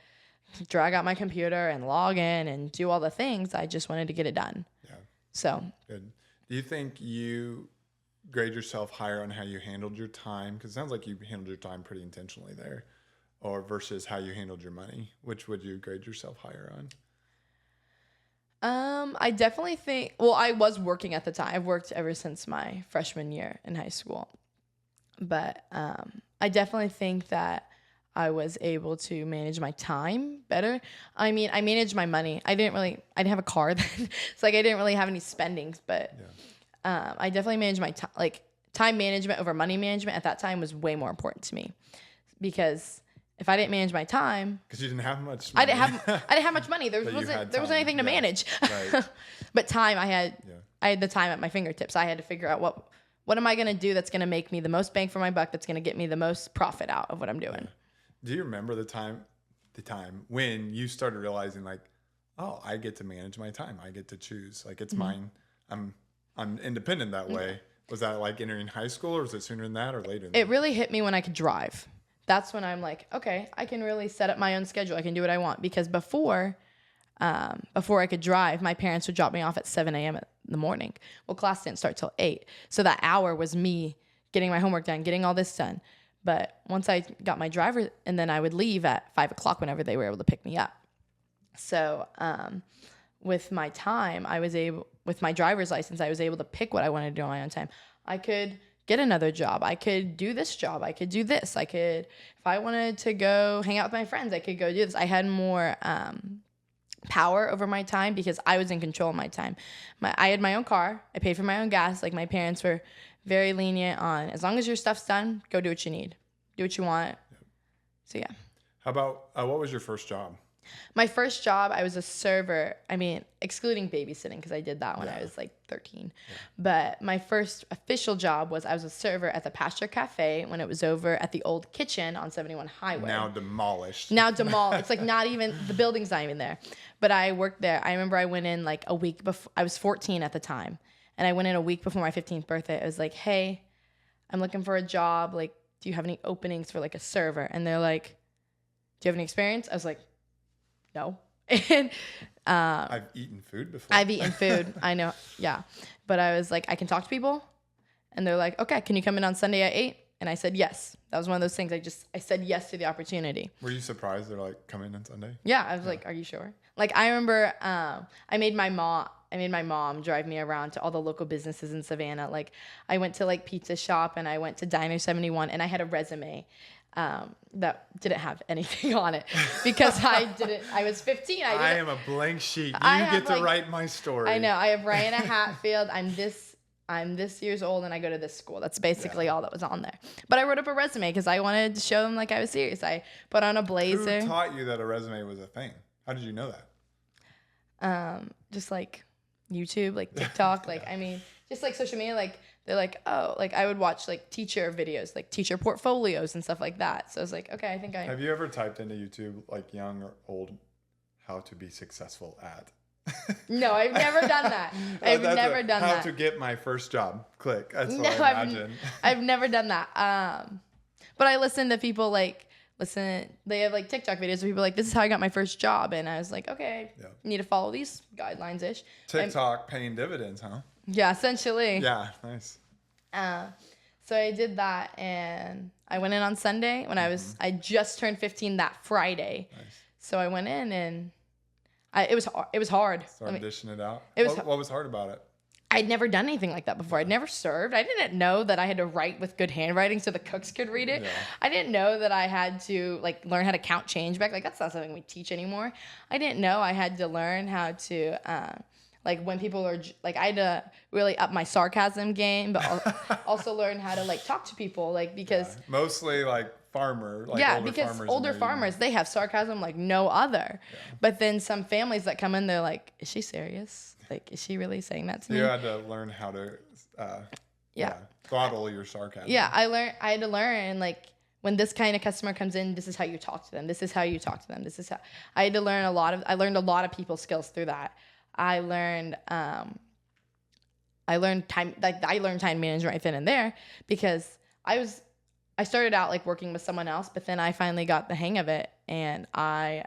drag out my computer and log in and do all the things. I just wanted to get it done. Yeah. So. Good. Do you think you grade yourself higher on how you handled your time? Because it sounds like you handled your time pretty intentionally there. Or versus how you handled your money. Which would you grade yourself higher on? I definitely think, well, I was working at the time. I've worked ever since my freshman year in high school. But I definitely think that I was able to manage my time better. I mean, I managed my money. I didn't have a car then. It's like I didn't really have any spendings, but I definitely managed my time. Like time management over money management at that time was way more important to me because if I didn't manage my time, because you didn't have much money. I didn't have much money. There wasn't anything to manage. Right. But time, I had the time at my fingertips. I had to figure out what am I going to do that's going to make me the most bang for my buck, that's going to get me the most profit out of what I'm doing. Yeah. Do you remember the time when you started realizing like, oh, I get to manage my time. I get to choose. Like it's mine. I'm independent that way. Was that like entering high school or was it sooner than that or later? It really hit me when I could drive. That's when I'm like, okay, I can really set up my own schedule. I can do what I want. Because before I could drive, my parents would drop me off at 7 a.m. in the morning. Well, class didn't start till 8. So that hour was me getting my homework done, getting all this done. But once I got my driver, and then I would leave at 5 o'clock whenever they were able to pick me up. So with my time, with my driver's license, I was able to pick what I wanted to do on my own time. I could get another job. I could do this job. I could do this. If I wanted to go hang out with my friends, I could go do this. I had more power over my time because I was in control of my time. I had my own car. I paid for my own gas. Like my parents were very lenient on as long as your stuff's done, go do what you need. Do what you want. Yep. So yeah. How about what was your first job? My first job, I was a server. I mean, excluding babysitting because I did that when I was like 13. Yeah. But my first official job was I was a server at the Pasture Cafe when it was over at the old kitchen on 71 Highway. Now demolished. It's like not even, the building's not even there. But I worked there. I remember I went in like a week before, I was 14 at the time. And I went in a week before my 15th birthday. I was like, hey, I'm looking for a job. Like, do you have any openings for like a server? And they're like, do you have any experience? I was like, no. And I've eaten food before. I've eaten food. I know. Yeah. But I was like, I can talk to people. And they're like, okay, can you come in on Sunday at 8? And I said, yes. That was one of those things. I said yes to the opportunity. Were you surprised they're like, come in on Sunday? Yeah. I was like, are you sure? Like, I remember I made my mom drive me around to all the local businesses in Savannah. Like, I went to like Pizza Shop and I went to Diner 71 and I had a resume that didn't have anything on it because I was 15. I am a blank sheet. You get to write my story. I know. I have Ryanna Hatfield. I'm this years old and I go to this school. That's basically all that was on there. But I wrote up a resume because I wanted to show them like I was serious. I put on a blazer. Who taught you that a resume was a thing? How did you know that? Just like YouTube, like TikTok, like, I mean, just like social media, like they're like, oh, like I would watch like teacher videos, like teacher portfolios and stuff like that. So I was like, okay, Have you ever typed into YouTube, like young or old, how to be successful at? No, I've never done that. I've never done how that. to get my first job. Click. That's what No, I imagine. I've never done that. But I listen to people they have like TikTok videos where people are like, this is how I got my first job. And I was like, okay, need to follow these guidelines-ish. TikTok paying dividends, huh? Yeah, essentially. Yeah, nice. So I did that, and I went in on Sunday when I just turned 15 that Friday. Nice. So I went in, and it was hard. Started dishing it out. What was hard about it? I'd never done anything like that before. I'd never served. I didn't know that I had to write with good handwriting so the cooks could read it. Yeah. I didn't know that I had to like learn how to count change back. Like that's not something we teach anymore. I didn't know I had to learn how to like when people are like I had to really up my sarcasm game, but also learn how to like talk to people like because mostly like farmer. Like yeah, older because farmers older farmers, they have sarcasm like no other. Yeah. But then some families that come in, they're like, is she serious? Like, is she really saying that to me? You had to learn how to throttle your sarcasm. Yeah, I had to learn, like, when this kind of customer comes in, this is how you talk to them. This is how you talk to them. This is how... I learned a lot of people skills through that. I learned time management right then and there because I started out like working with someone else, but then I finally got the hang of it and I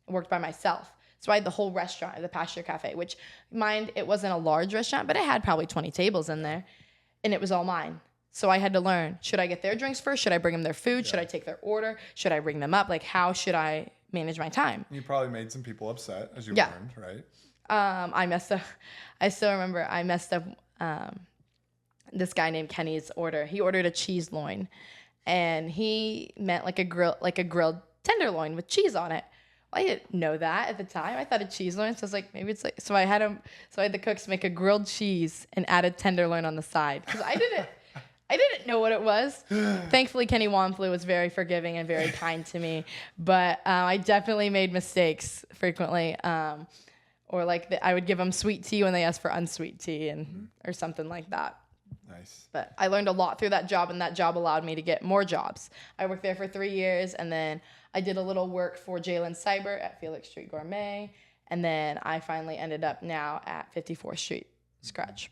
worked by myself. So I had the whole restaurant, the Pasture Cafe, which it wasn't a large restaurant, but it had probably 20 tables in there and it was all mine. So I had to learn, should I get their drinks first? Should I bring them their food? Yeah. Should I take their order? Should I ring them up? Like, how should I manage my time? You probably made some people upset as you learned, right? I messed up. I still remember I messed up this guy named Kenny's order. He ordered a cheese loin and he meant like a grilled tenderloin with cheese on it. Well, I didn't know that at the time. I thought a cheese loin, so I was like, maybe it's like, so I had the cooks make a grilled cheese and add a tenderloin on the side. Cause I didn't know what it was. Thankfully, Kenny Wamflew was very forgiving and very kind to me, but I definitely made mistakes frequently. Or like I would give them sweet tea when they asked for unsweet tea or something like that. Nice. But I learned a lot through that job, and that job allowed me to get more jobs. I worked there for 3 years, and then I did a little work for Jalen Seibert at Felix Street Gourmet, and then I finally ended up now at 54th Street Scratch.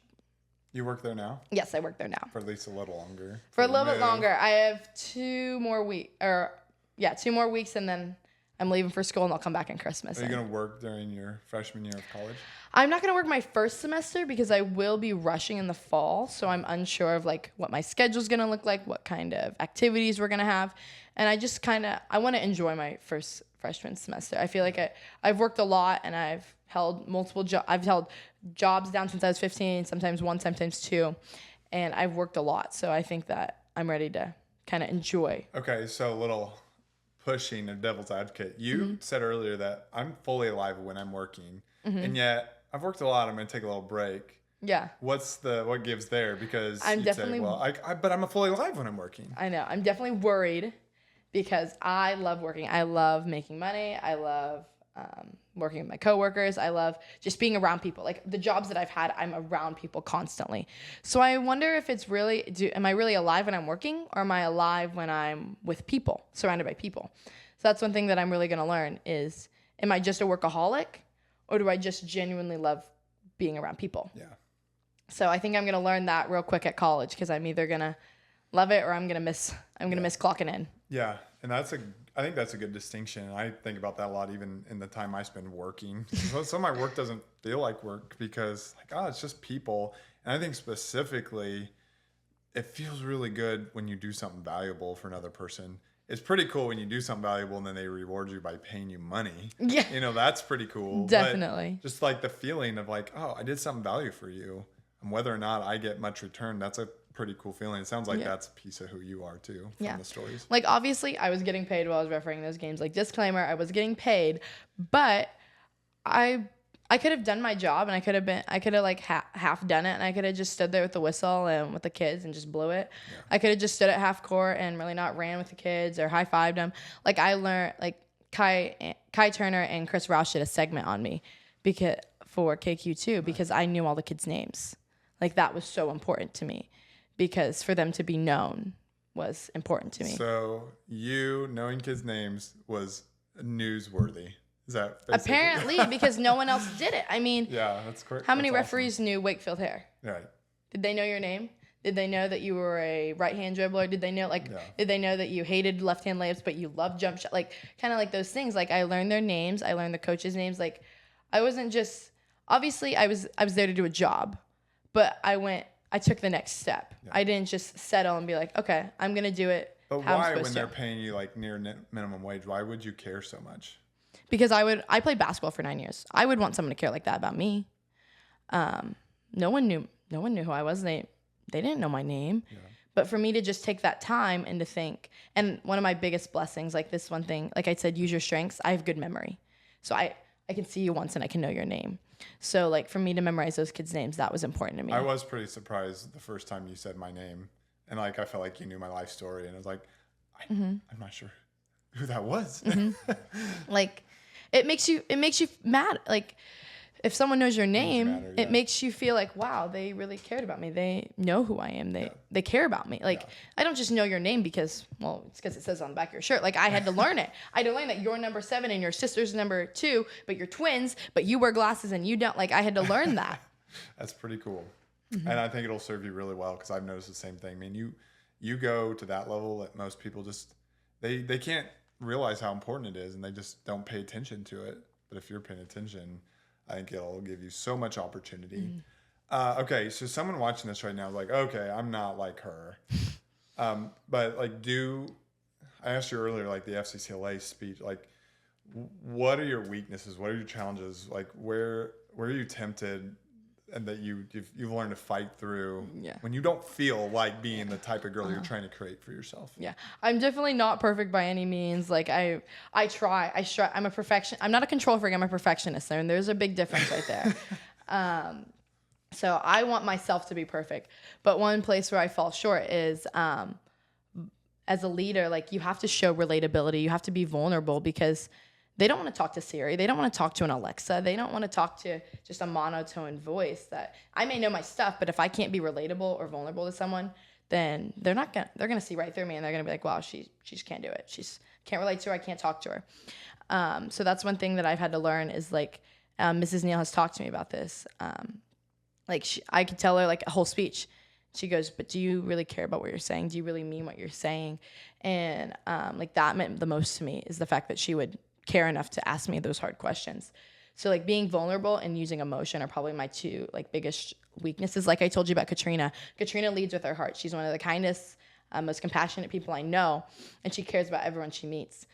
You work there now? Yes, I work there now. For at least a little longer. For a little bit longer. I have 2 more weeks, and then I'm leaving for school, and I'll come back in Christmas. Are you going to work during your freshman year of college? I'm not going to work my first semester because I will be rushing in the fall, so I'm unsure of like what my schedule's going to look like, what kind of activities we're going to have, and I just I want to enjoy my first freshman semester. I feel like I've worked a lot, and I've held multiple jobs. I've held jobs down since I was 15, sometimes 1, sometimes 2, and I've worked a lot, so I think that I'm ready to kind of enjoy. Okay, so a little pushing a devil's advocate. You said earlier that I'm fully alive when I'm working, and yet I've worked a lot. I'm going to take a little break. Yeah. What gives there? Because I'm definitely say, well, but I'm fully alive when I'm working. I know. I'm definitely worried because I love working. I love making money. I love working with my coworkers. I love just being around people. Like the jobs that I've had, I'm around people constantly. So I wonder if it's really, am I really alive when I'm working, or am I alive when I'm with people, surrounded by people? So that's one thing that I'm really going to learn is, am I just a workaholic, or do I just genuinely love being around people? Yeah. So I think I'm going to learn that real quick at college because I'm either going to love it or I'm going to miss clocking in. Yeah. And I think that's a good distinction. I think about that a lot, even in the time I spend working. Some of my work doesn't feel like work because it's just people. And I think specifically, it feels really good when you do something valuable for another person. It's pretty cool when you do something valuable and then they reward you by paying you money. Yeah. That's pretty cool. Definitely. But just like the feeling of like, oh, I did something value for you. And whether or not I get much return, that's a pretty cool feeling. It sounds like that's a piece of who you are too from the stories. Like obviously I was getting paid while I was refereeing those games. Like disclaimer, I was getting paid, but I could have done my job and I could have like half done it, and I could have just stood there with the whistle and with the kids and just blew it. Yeah. I could have just stood at half court and really not ran with the kids or high-fived them. Like I learned, like Kai Turner and Chris Roush did a segment on me for KQ2 because I knew all the kids' names. Like that was so important to me because for them to be known was important to me. So you knowing kids' names was newsworthy. Is that basically? Apparently, because no one else did it. I mean, Yeah, that's great. how many That's referees knew Wakefield hair? Right. Did they know your name? Did they know that you were a right-hand dribbler? Did they know, did they know that you hated left-hand layups, but you loved jump shot? Like, kind of like those things. Like, I learned their names. I learned the coaches' names. Like, I wasn't just, obviously, I was there to do a job, but I took the next step. Yeah. I didn't just settle and be like, okay, I'm going to do it. But why, when they're paying you like near minimum wage, why would you care so much? Because I played basketball for 9 years. I would want someone to care like that about me. No one knew who I was. They didn't know my name. Yeah. But for me to just take that time and to think, and one of my biggest blessings, like this one thing, like I said, use your strengths. I have good memory. So I can see you once and I can know your name. So like for me to memorize those kids' names, that was important to me. I was pretty surprised the first time you said my name. And like I felt like you knew my life story. And I was like, I'm not sure who that was. Like it makes you mad. Like if someone knows your name, it makes you feel like, wow, they really cared about me. They know who I am. They care about me. Like I don't just know your name because, well, it's because it says on the back of your shirt. Like I had to learn it. I had to learn that you're number 7 and your sister's number 2, but you're twins, but you wear glasses and you don't. Like I had to learn that. That's pretty cool. And I think it'll serve you really well because I've noticed the same thing. I mean, you go to that level that most people just, they can't realize how important it is and they just don't pay attention to it. But if you're paying attention, I think it'll give you so much opportunity. Okay, so someone watching this right now is like, okay, I'm not like her. But like, I asked you earlier, like the FCCLA speech, like what are your weaknesses? What are your challenges? Like where are you tempted and that you've learned to fight through when you don't feel like being the type of girl you're trying to create for yourself? Yeah, I'm definitely not perfect by any means. Like I try. I'm a perfectionist. I'm not a control freak. I'm a perfectionist. And there's a big difference right there. So I want myself to be perfect. But one place where I fall short is as a leader, like you have to show relatability. You have to be vulnerable because they don't want to talk to Siri. They don't want to talk to an Alexa. They don't want to talk to just a monotone voice that I may know my stuff, but if I can't be relatable or vulnerable to someone, then they're going to see right through me and they're going to be like, wow, she just can't do it. She's can't relate to her. I can't talk to her. So that's one thing that I've had to learn is like, Mrs. Neal has talked to me about this. I could tell her like a whole speech. She goes, but do you really care about what you're saying? Do you really mean what you're saying? And like that meant the most to me is the fact that she would care enough to ask me those hard questions. So like being vulnerable and using emotion are probably my 2 like biggest weaknesses. Like I told you about Katrina. Katrina leads with her heart. She's one of the kindest, most compassionate people I know, and she cares about everyone she meets.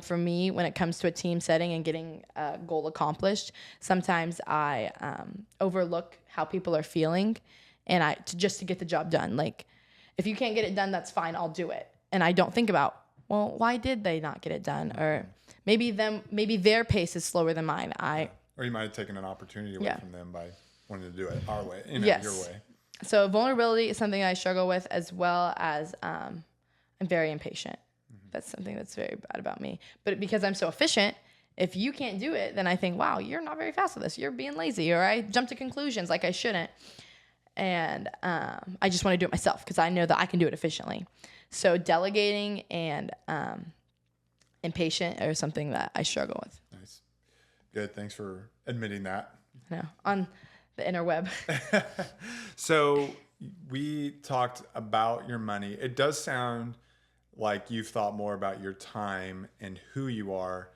For me, when it comes to a team setting and getting a goal accomplished, sometimes I overlook how people are feeling, and just to get the job done. Like if you can't get it done, that's fine. I'll do it, and I don't think about, well, why did they not get it done? Or maybe their pace is slower than mine. Or you might have taken an opportunity away from them by wanting to do it our way, your way. So vulnerability is something I struggle with, as well as I'm very impatient. That's something that's very bad about me. But because I'm so efficient, if you can't do it, then I think, wow, you're not very fast with this. You're being lazy, or I jump to conclusions like I shouldn't. And I just want to do it myself because I know that I can do it efficiently. So delegating and impatient are something that I struggle with. Nice. Good. Thanks for admitting that. No, on the interweb. So we talked about your money. It does sound like you've thought more about your time and who you are,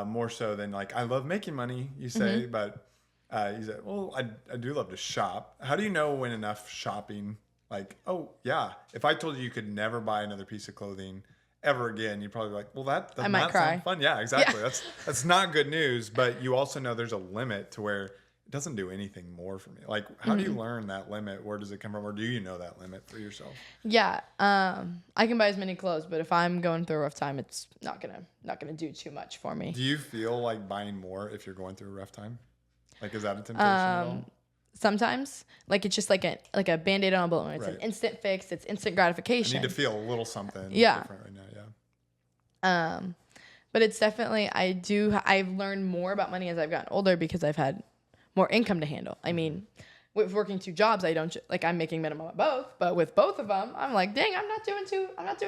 more so than like, I love making money, you say, but you said, well, I do love to shop. How do you know when enough shopping, like, oh yeah, if I told you could never buy another piece of clothing ever again, you'd probably be like, well, that does not sound fun. Yeah, exactly. Yeah. That's not good news, but you also know there's a limit to where it doesn't do anything more for me. Like, how do you learn that limit? Where does it come from? Or do you know that limit for yourself? Yeah. I can buy as many clothes, but if I'm going through a rough time, it's not gonna do too much for me. Do you feel like buying more if you're going through a rough time? Like, is that a temptation at all? Sometimes, like it's just like a Band-Aid on a balloon. It's an instant fix. It's instant gratification. I need to feel a little something different right now. Yeah. But it's definitely, I've learned more about money as I've gotten older because I've had more income to handle. I mean, with working 2 jobs, I'm making minimum at both, but with both of them, I'm like, dang, I'm not doing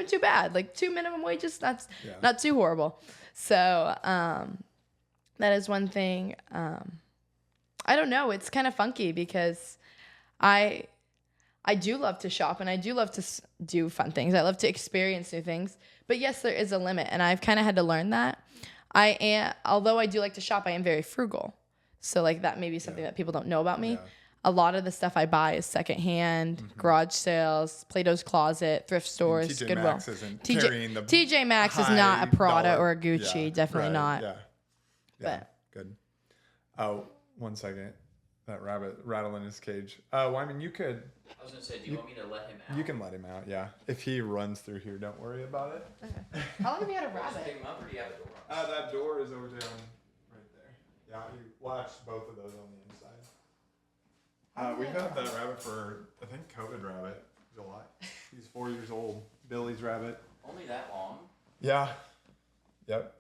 too bad. Like 2 minimum wages, that's not too horrible. So, That is one thing. I don't know. It's kind of funky because I do love to shop and I do love to do fun things. I love to experience new things. But yes, there is a limit, and I've kind of had to learn that. Although I do like to shop, I am very frugal. So like that may be something that people don't know about me. Yeah. A lot of the stuff I buy is secondhand, garage sales, Plato's Closet, thrift stores, TJ Goodwill. Maxx isn't carrying the TJ Maxx is not a Prada $100 or a Gucci. Definitely not. Yeah. But Good. Oh, 1 second. That rabbit rattling his cage. Wyman, you could. I was gonna say, do you want me to let him out? You can let him out. Yeah. If he runs through here, don't worry about it. okay. How long have you had a Just rabbit? pick him up, or do you have a door on? That door is over there, right there. Yeah, you latched both of those on the inside. We've had that rabbit for, I think, COVID rabbit, July. He's 4 years old. Billy's rabbit. Only that long? Yeah. Yep.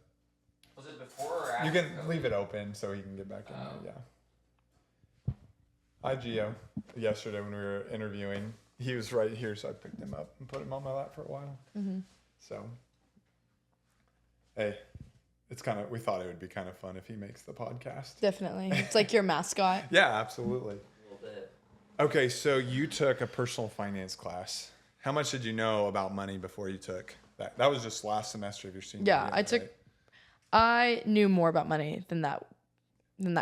Was it before or after? You can COVID? leave it open so he can get back in there. Yeah. Hi, Gio. Yesterday when we were interviewing, he was right here, so I picked him up and put him on my lap for a while. Mm-hmm. So, hey, it's kind of, we thought it would be kind of fun if he makes the podcast. Definitely. It's like your mascot. Yeah, absolutely. A little bit. Okay, so you took a personal finance class. How much did you know about money before you took that? That was just last semester of your senior year. Yeah, I knew more about money than that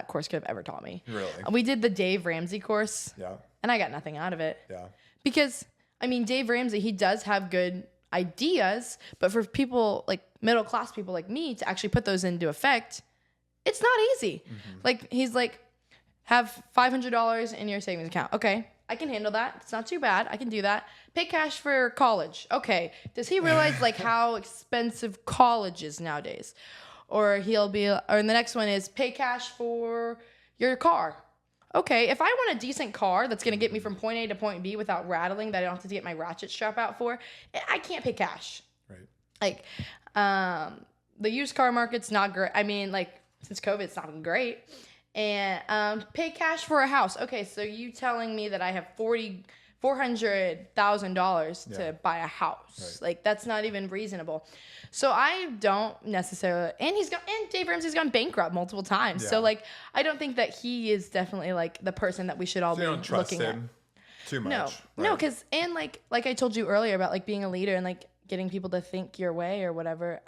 course could have ever taught me. Really? We did the Dave Ramsey course, Yeah. and I got nothing out of it. Yeah. Because, I mean, Dave Ramsey, he does have good ideas, but for people, like middle class people like me, to actually put those into effect, it's not easy. Mm-hmm. Like, he's like, have $500 in your savings account. Okay, I can handle that. It's not too bad. I can do that. Pay cash for college. Okay. Does he realize like how expensive college is nowadays? Or or the next one is pay cash for your car. Okay, if I want a decent car that's gonna get me from point A to point B without rattling, that I don't have to get my ratchet strap out for, I can't pay cash. Right. Like, the used car market's not great. I mean, like, since COVID, it's not been great. And pay cash for a house. Okay, so you telling me that I have $400,000 to buy a house? Right. Like, that's not even reasonable. So I don't necessarily. And Dave Ramsey's gone bankrupt multiple times. Yeah. So like, I don't think that he is definitely like the person that we should all So be you don't trust looking him too much. No, right? because like I told you earlier about like being a leader and like getting people to think your way or whatever,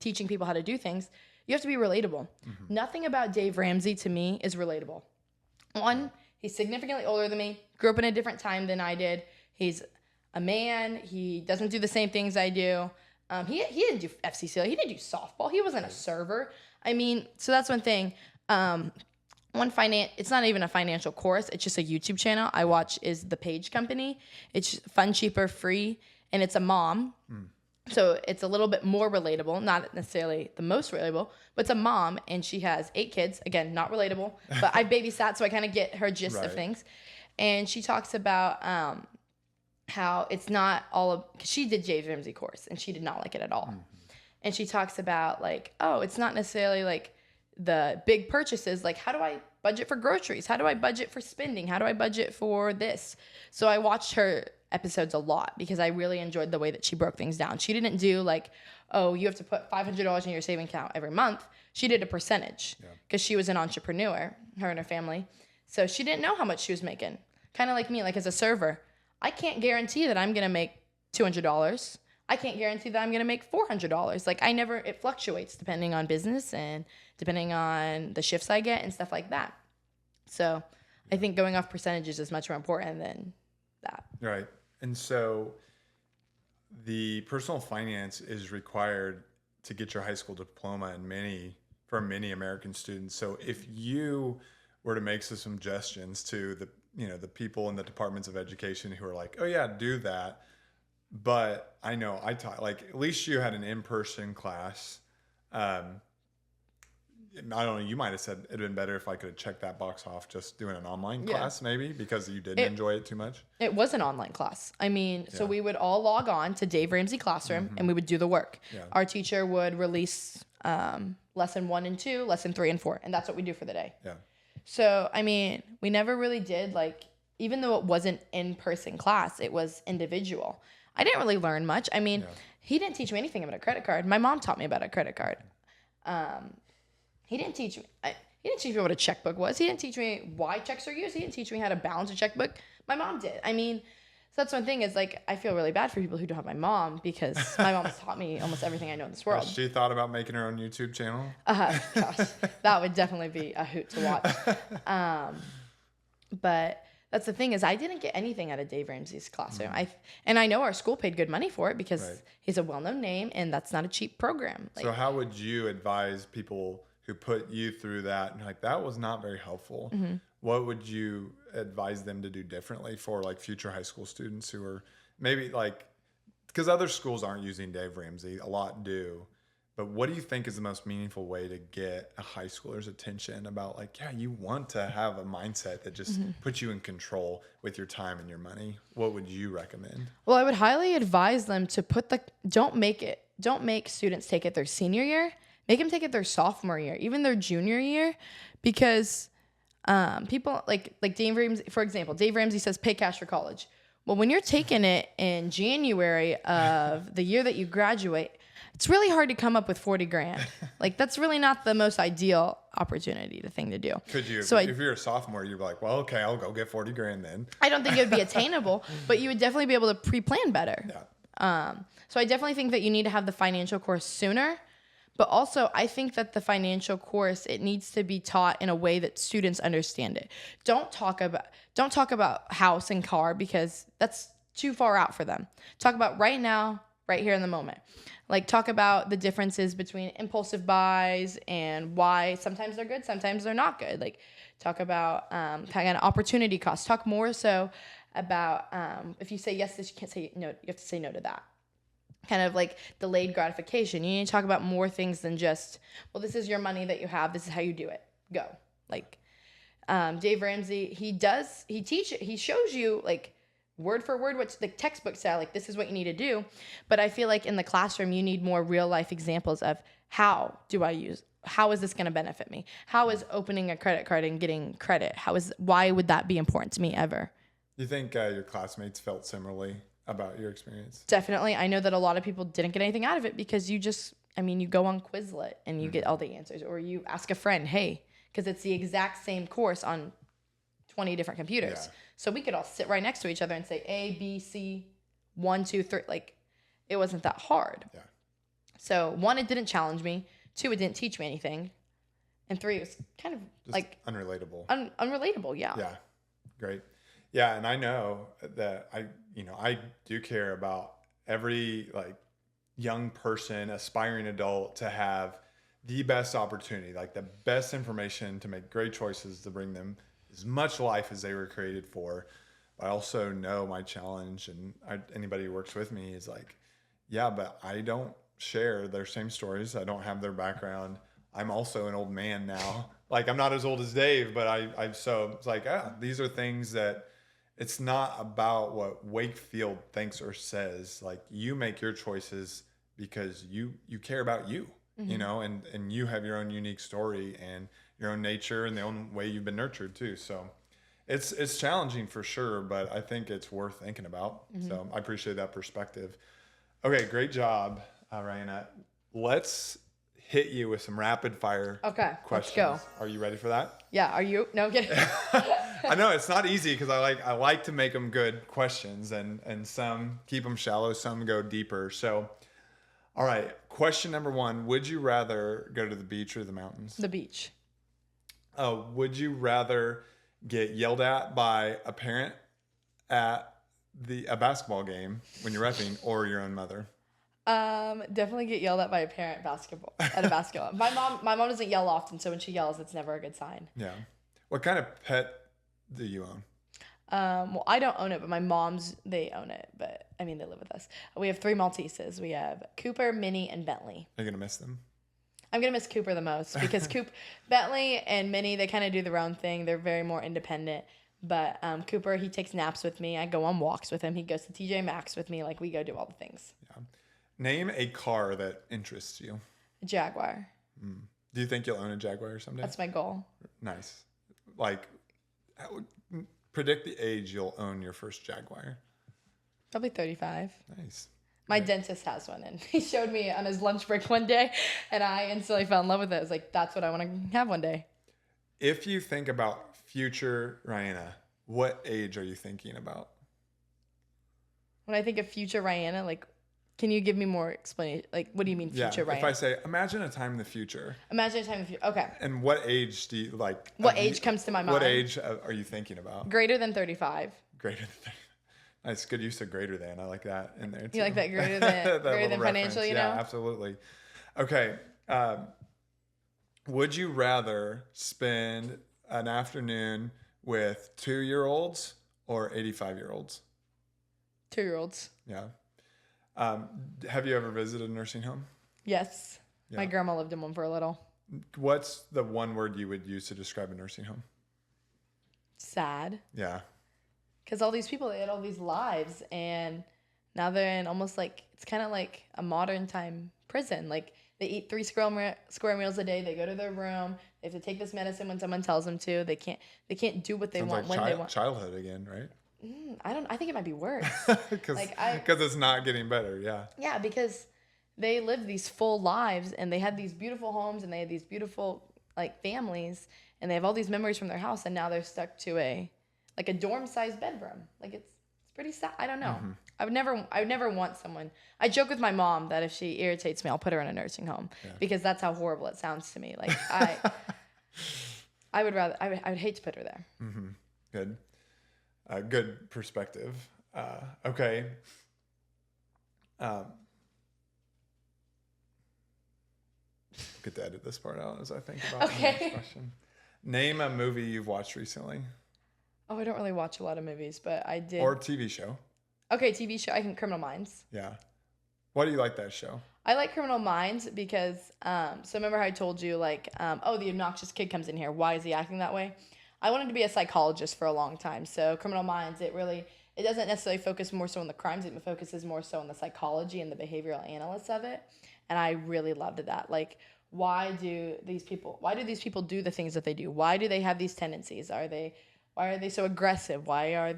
teaching people how to do things. You have to be relatable. Mm-hmm. Nothing about Dave Ramsey to me is relatable. One, he's significantly older than me, grew up in a different time than I did. He's a man. He doesn't do the same things I do. He didn't do FCC. He didn't do softball. He wasn't a server. I mean, so that's one thing. It's not even a financial course. It's just a YouTube channel I watch is The Page Company. It's fun, cheaper, free, and it's a mom. So it's a little bit more relatable, not necessarily the most relatable, but it's a mom and she has 8 kids. Again, not relatable, but I babysat, so I kind of get her gist Right. of things. And she talks about how it's not all of, because she did Dave Ramsey course and she did not like it at all. And she talks about like, oh, it's not necessarily like the big purchases. Like, how do I budget for groceries? How do I budget for spending? How do I budget for this? So I watched her episodes a lot because I really enjoyed the way that she broke things down. She didn't do like, oh, you have to put $500 in your saving account every month. She did a percentage because she was an entrepreneur, her and her family. So she didn't know how much she was making. Kind of like me, like as a server. I can't guarantee that I'm going to make $200. I can't guarantee that I'm going to make $400. Like it fluctuates depending on business and depending on the shifts I get and stuff like that. So I think going off percentages is much more important than that. Right. And so the personal finance is required to get your high school diploma for many American students. So if you were to make some suggestions to the people in the departments of education who are like, oh yeah, do that. But I know I taught, like, at least you had an in-person class. I don't know, you might have said it'd been better if I could have checked that box off just doing an online class maybe because you didn't enjoy it too much. It was an online class. I mean, so we would all log on to Dave Ramsey Classroom and we would do the work. Yeah. Our teacher would release lesson 1 and 2, lesson 3 and 4, and that's what we do for the day. Yeah. So, I mean, we never really did like, even though it wasn't in-person class, it was individual. I didn't really learn much. I mean, he didn't teach me anything about a credit card. My mom taught me about a credit card. He didn't teach me. He didn't teach me what a checkbook was. He didn't teach me why checks are used. He didn't teach me how to balance a checkbook. My mom did. I mean, so that's one thing is like I feel really bad for people who don't have my mom because my mom has taught me almost everything I know in this world. She thought about making her own YouTube channel. Gosh, that would definitely be a hoot to watch. But that's the thing is I didn't get anything out of Dave Ramsey's classroom. And I know our school paid good money for it because he's a well-known name and that's not a cheap program. So how would you advise people who put you through that and like that was not very helpful? What would you advise them to do differently for like future high school students who are maybe like, because other schools aren't using Dave Ramsey, a lot do. But what do you think is the most meaningful way to get a high schooler's attention about like, yeah, you want to have a mindset that just puts you in control with your time and your money? What would you recommend? Well, I would highly advise them to don't make students take it their senior year. Make them take it their sophomore year, even their junior year, because people like Dave Ramsey, for example, Dave Ramsey says pay cash for college. Well, when you're taking it in January of the year that you graduate, it's really hard to come up with 40 grand. Like that's really not the most ideal thing to do. Could you, so if you're a sophomore, you're like, well, okay, I'll go get 40 grand then. I don't think it would be attainable, but you would definitely be able to pre-plan better. Yeah. So I definitely think that you need to have the financial course sooner. But also, I think that the financial course, it needs to be taught in a way that students understand it. Don't talk about house and car because that's too far out for them. Talk about right now, right here in the moment. Like talk about the differences between impulsive buys and why sometimes they're good, sometimes they're not good. Like talk about kind of opportunity cost. Talk more so about if you say yes to this, you can't say no. You have to say no to that. Kind of like delayed gratification. You need to talk about more things than just, well, this is your money that you have. This is how you do it. Go. Like Dave Ramsey, he shows you like word for word what the textbook said, like this is what you need to do. But I feel like in the classroom, you need more real life examples of how is this going to benefit me? How is opening a credit card and getting credit? Why would that be important to me ever? You think your classmates felt similarly about your experience? Definitely. I know that a lot of people didn't get anything out of it because you go on Quizlet and you get all the answers, or you ask a friend, hey, because it's the exact same course on 20 different computers. Yeah. So we could all sit right next to each other and say A, B, C, 1, 2, 3. Like it wasn't that hard. Yeah. So 1, it didn't challenge me. 2, it didn't teach me anything. And 3, it was kind of just like unrelatable. Unrelatable. Yeah. Yeah. Great. Yeah. And I know that I do care about every like young person, aspiring adult to have the best opportunity, like the best information to make great choices to bring them as much life as they were created for. I also know my challenge, and anybody who works with me is like, yeah, but I don't share their same stories. I don't have their background. I'm also an old man now. Like I'm not as old as Dave, but so it's like, these are things that it's not about what Wakefield thinks or says. Like you make your choices because you care about you, and you have your own unique story and your own nature and the own way you've been nurtured too. So it's challenging for sure, but I think it's worth thinking about. So I appreciate that perspective. Okay, great job, Ryanna. Let's hit you with some rapid fire questions. Let's go. Are you ready for that? Yeah. Are you? No, I'm kidding. I know it's not easy because I like to make them good questions, and some keep them shallow, some go deeper. So, all right. Question number 1: would you rather go to the beach or the mountains? The beach. Would you rather get yelled at by a parent at a basketball game when you're reffing, or your own mother? Definitely get yelled at by a parent at a basketball. My mom doesn't yell often, so when she yells, it's never a good sign. Yeah. What kind of pet do you own? Well, I don't own it, but my mom's, they own it. But I mean, they live with us. We have 3 Malteses. We have Cooper, Minnie, and Bentley. Are you gonna miss them? I'm gonna miss Cooper the most because Bentley and Minnie, they kind of do their own thing. They're very more independent. But Cooper, he takes naps with me. I go on walks with him. He goes to TJ Maxx with me. Like we go do all the things. Yeah. Name a car that interests you. A Jaguar. Do you think you'll own a Jaguar someday? That's my goal. Nice. Like, predict the age you'll own your first Jaguar. Probably 35. Nice. My dentist has one, and he showed me on his lunch break one day, and I instantly fell in love with it. I was like, that's what I want to have one day. If you think about future Ryanna, what age are you thinking about? When I think of future Ryanna, like, can you give me more explanation? Like, what do you mean future Ryanna? If I say, imagine a time in the future. Imagine a time in the future. Okay. And what age do you like? What age comes to my mind? What age are you thinking about? Greater than 35. Greater than 35. Nice, good use of greater than. I like that in there too. You like that greater than greater than financial, you know? Yeah, absolutely. Okay. Would you rather spend an afternoon with 2-year-olds or 85-year-olds? 2-year-olds. Yeah. Have you ever visited a nursing home? Yes. Yeah. My grandma lived in one for a little. What's the one word you would use to describe a nursing home? Sad. Yeah. Because all these people, they had all these lives, and now they're in almost like, it's kind of like a modern time prison. Like, they eat 3 square meals a day. They go to their room. They have to take this medicine when someone tells them to. They can't do what they Sounds want like when they want. Childhood again, right? I think it might be worse. Because Like, it's not getting better. Yeah. Yeah, because they live these full lives, and they had these beautiful homes, and they had these beautiful like families, and they have all these memories from their house, and now they're stuck to a dorm-sized bedroom. Like, it's pretty sad. I don't know. Mm-hmm. I would never want someone. I joke with my mom that if she irritates me, I'll put her in a nursing home because that's how horrible it sounds to me. Like, I would hate to put her there. Mm-hmm. Good. Good perspective. Okay. Get to edit this part out as I think about the next question. Name a movie you've watched recently. Oh, I don't really watch a lot of movies, but I did. Or TV show. Okay, TV show. I can Criminal Minds. Yeah. Why do you like that show? I like Criminal Minds because, so remember how I told you, like, the obnoxious kid comes in here. Why is he acting that way? I wanted to be a psychologist for a long time. So Criminal Minds, it doesn't necessarily focus more so on the crimes. It focuses more so on the psychology and the behavioral analysis of it. And I really loved that. Like, why do these people do the things that they do? Why do they have these tendencies? Why are they so aggressive? Why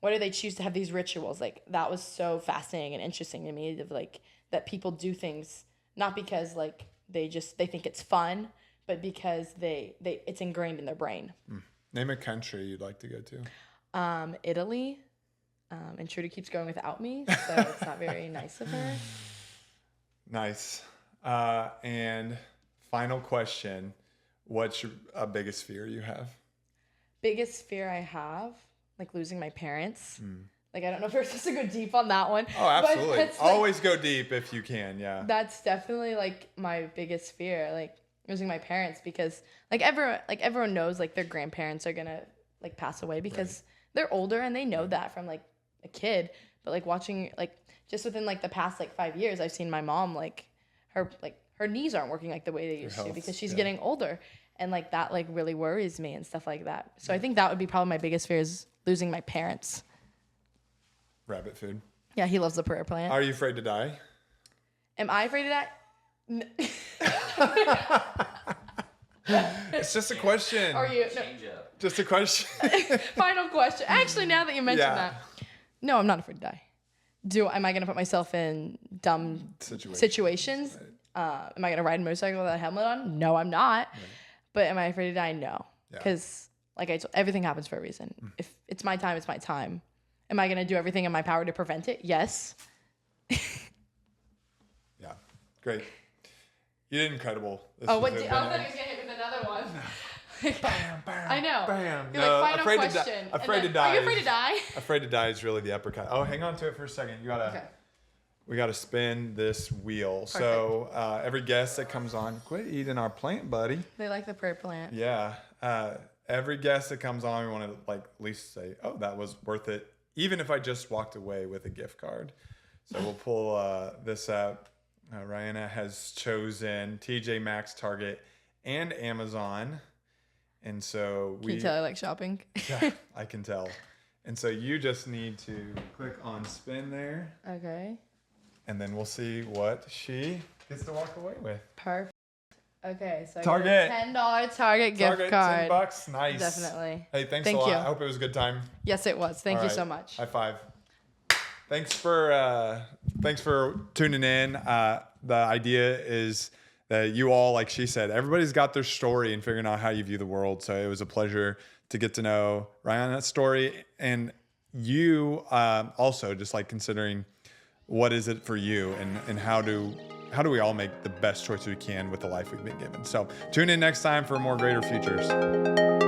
do they choose to have these rituals? Like, that was so fascinating and interesting to me, of like that people do things not because like they think it's fun, but because it's ingrained in their brain. Name a country you'd like to go to. Italy. And Trudy keeps going without me, so it's not very nice of her. Nice. And final question: what's your biggest fear you have? Biggest fear I have, like losing my parents. Like, I don't know if we're supposed to go deep on that one. Oh, absolutely. But Always go deep if you can. Yeah. That's definitely like my biggest fear, like losing my parents, because everyone knows like their grandparents are gonna like pass away because they're older and they know that from like a kid. But like watching like just within like the past like 5 years, I've seen my mom like her knees aren't working like the way they used to because she's getting older. And like that like really worries me and stuff like that. So I think that would be probably my biggest fear, is losing my parents. Rabbit food. Yeah, he loves the prayer plant. Are you afraid to die? Am I afraid of that? It's just a question. Are you? No. Change up. Just a question. Final question. Actually, now that you mentioned that, no, I'm not afraid to die. Am I gonna put myself in dumb situations? Am I gonna ride a motorcycle without a helmet on? No, I'm not. Right. But am I afraid to die? No, because like everything happens for a reason. If it's my time, it's my time. Am I gonna do everything in my power to prevent it? Yes. Yeah, great. You did incredible. I thought he was gonna hit with another one. Bam, bam, I know. Bam. You're like, final question. Afraid to die. Are you afraid to die? Afraid to die is really the uppercut. Oh, hang on to it for a second. We gotta spin this wheel. Perfect. So every guest that comes on, quit eating our plant, buddy. They like the prayer plant. Yeah. Every guest that comes on, we want to like at least say, oh, that was worth it, even if I just walked away with a gift card. So we'll pull this up. Ryanna has chosen TJ Maxx, Target, and Amazon. And so Can you tell I like shopping? Yeah, I can tell. And so you just need to click on spin there. Okay. And then we'll see what she gets to walk away with. Perfect. Okay, so Target. I got a $10 Target gift card. $10. Nice. Definitely. Hey, thanks a lot. I hope it was a good time. Yes, it was. Thank you so much. High five. Thanks for tuning in. The idea is that you all, like she said, everybody's got their story and figuring out how you view the world. So it was a pleasure to get to know Ryanna's story, and you also just like considering what is it for you, and how do we all make the best choice we can with the life we've been given. So tune in next time for more Greater Futures.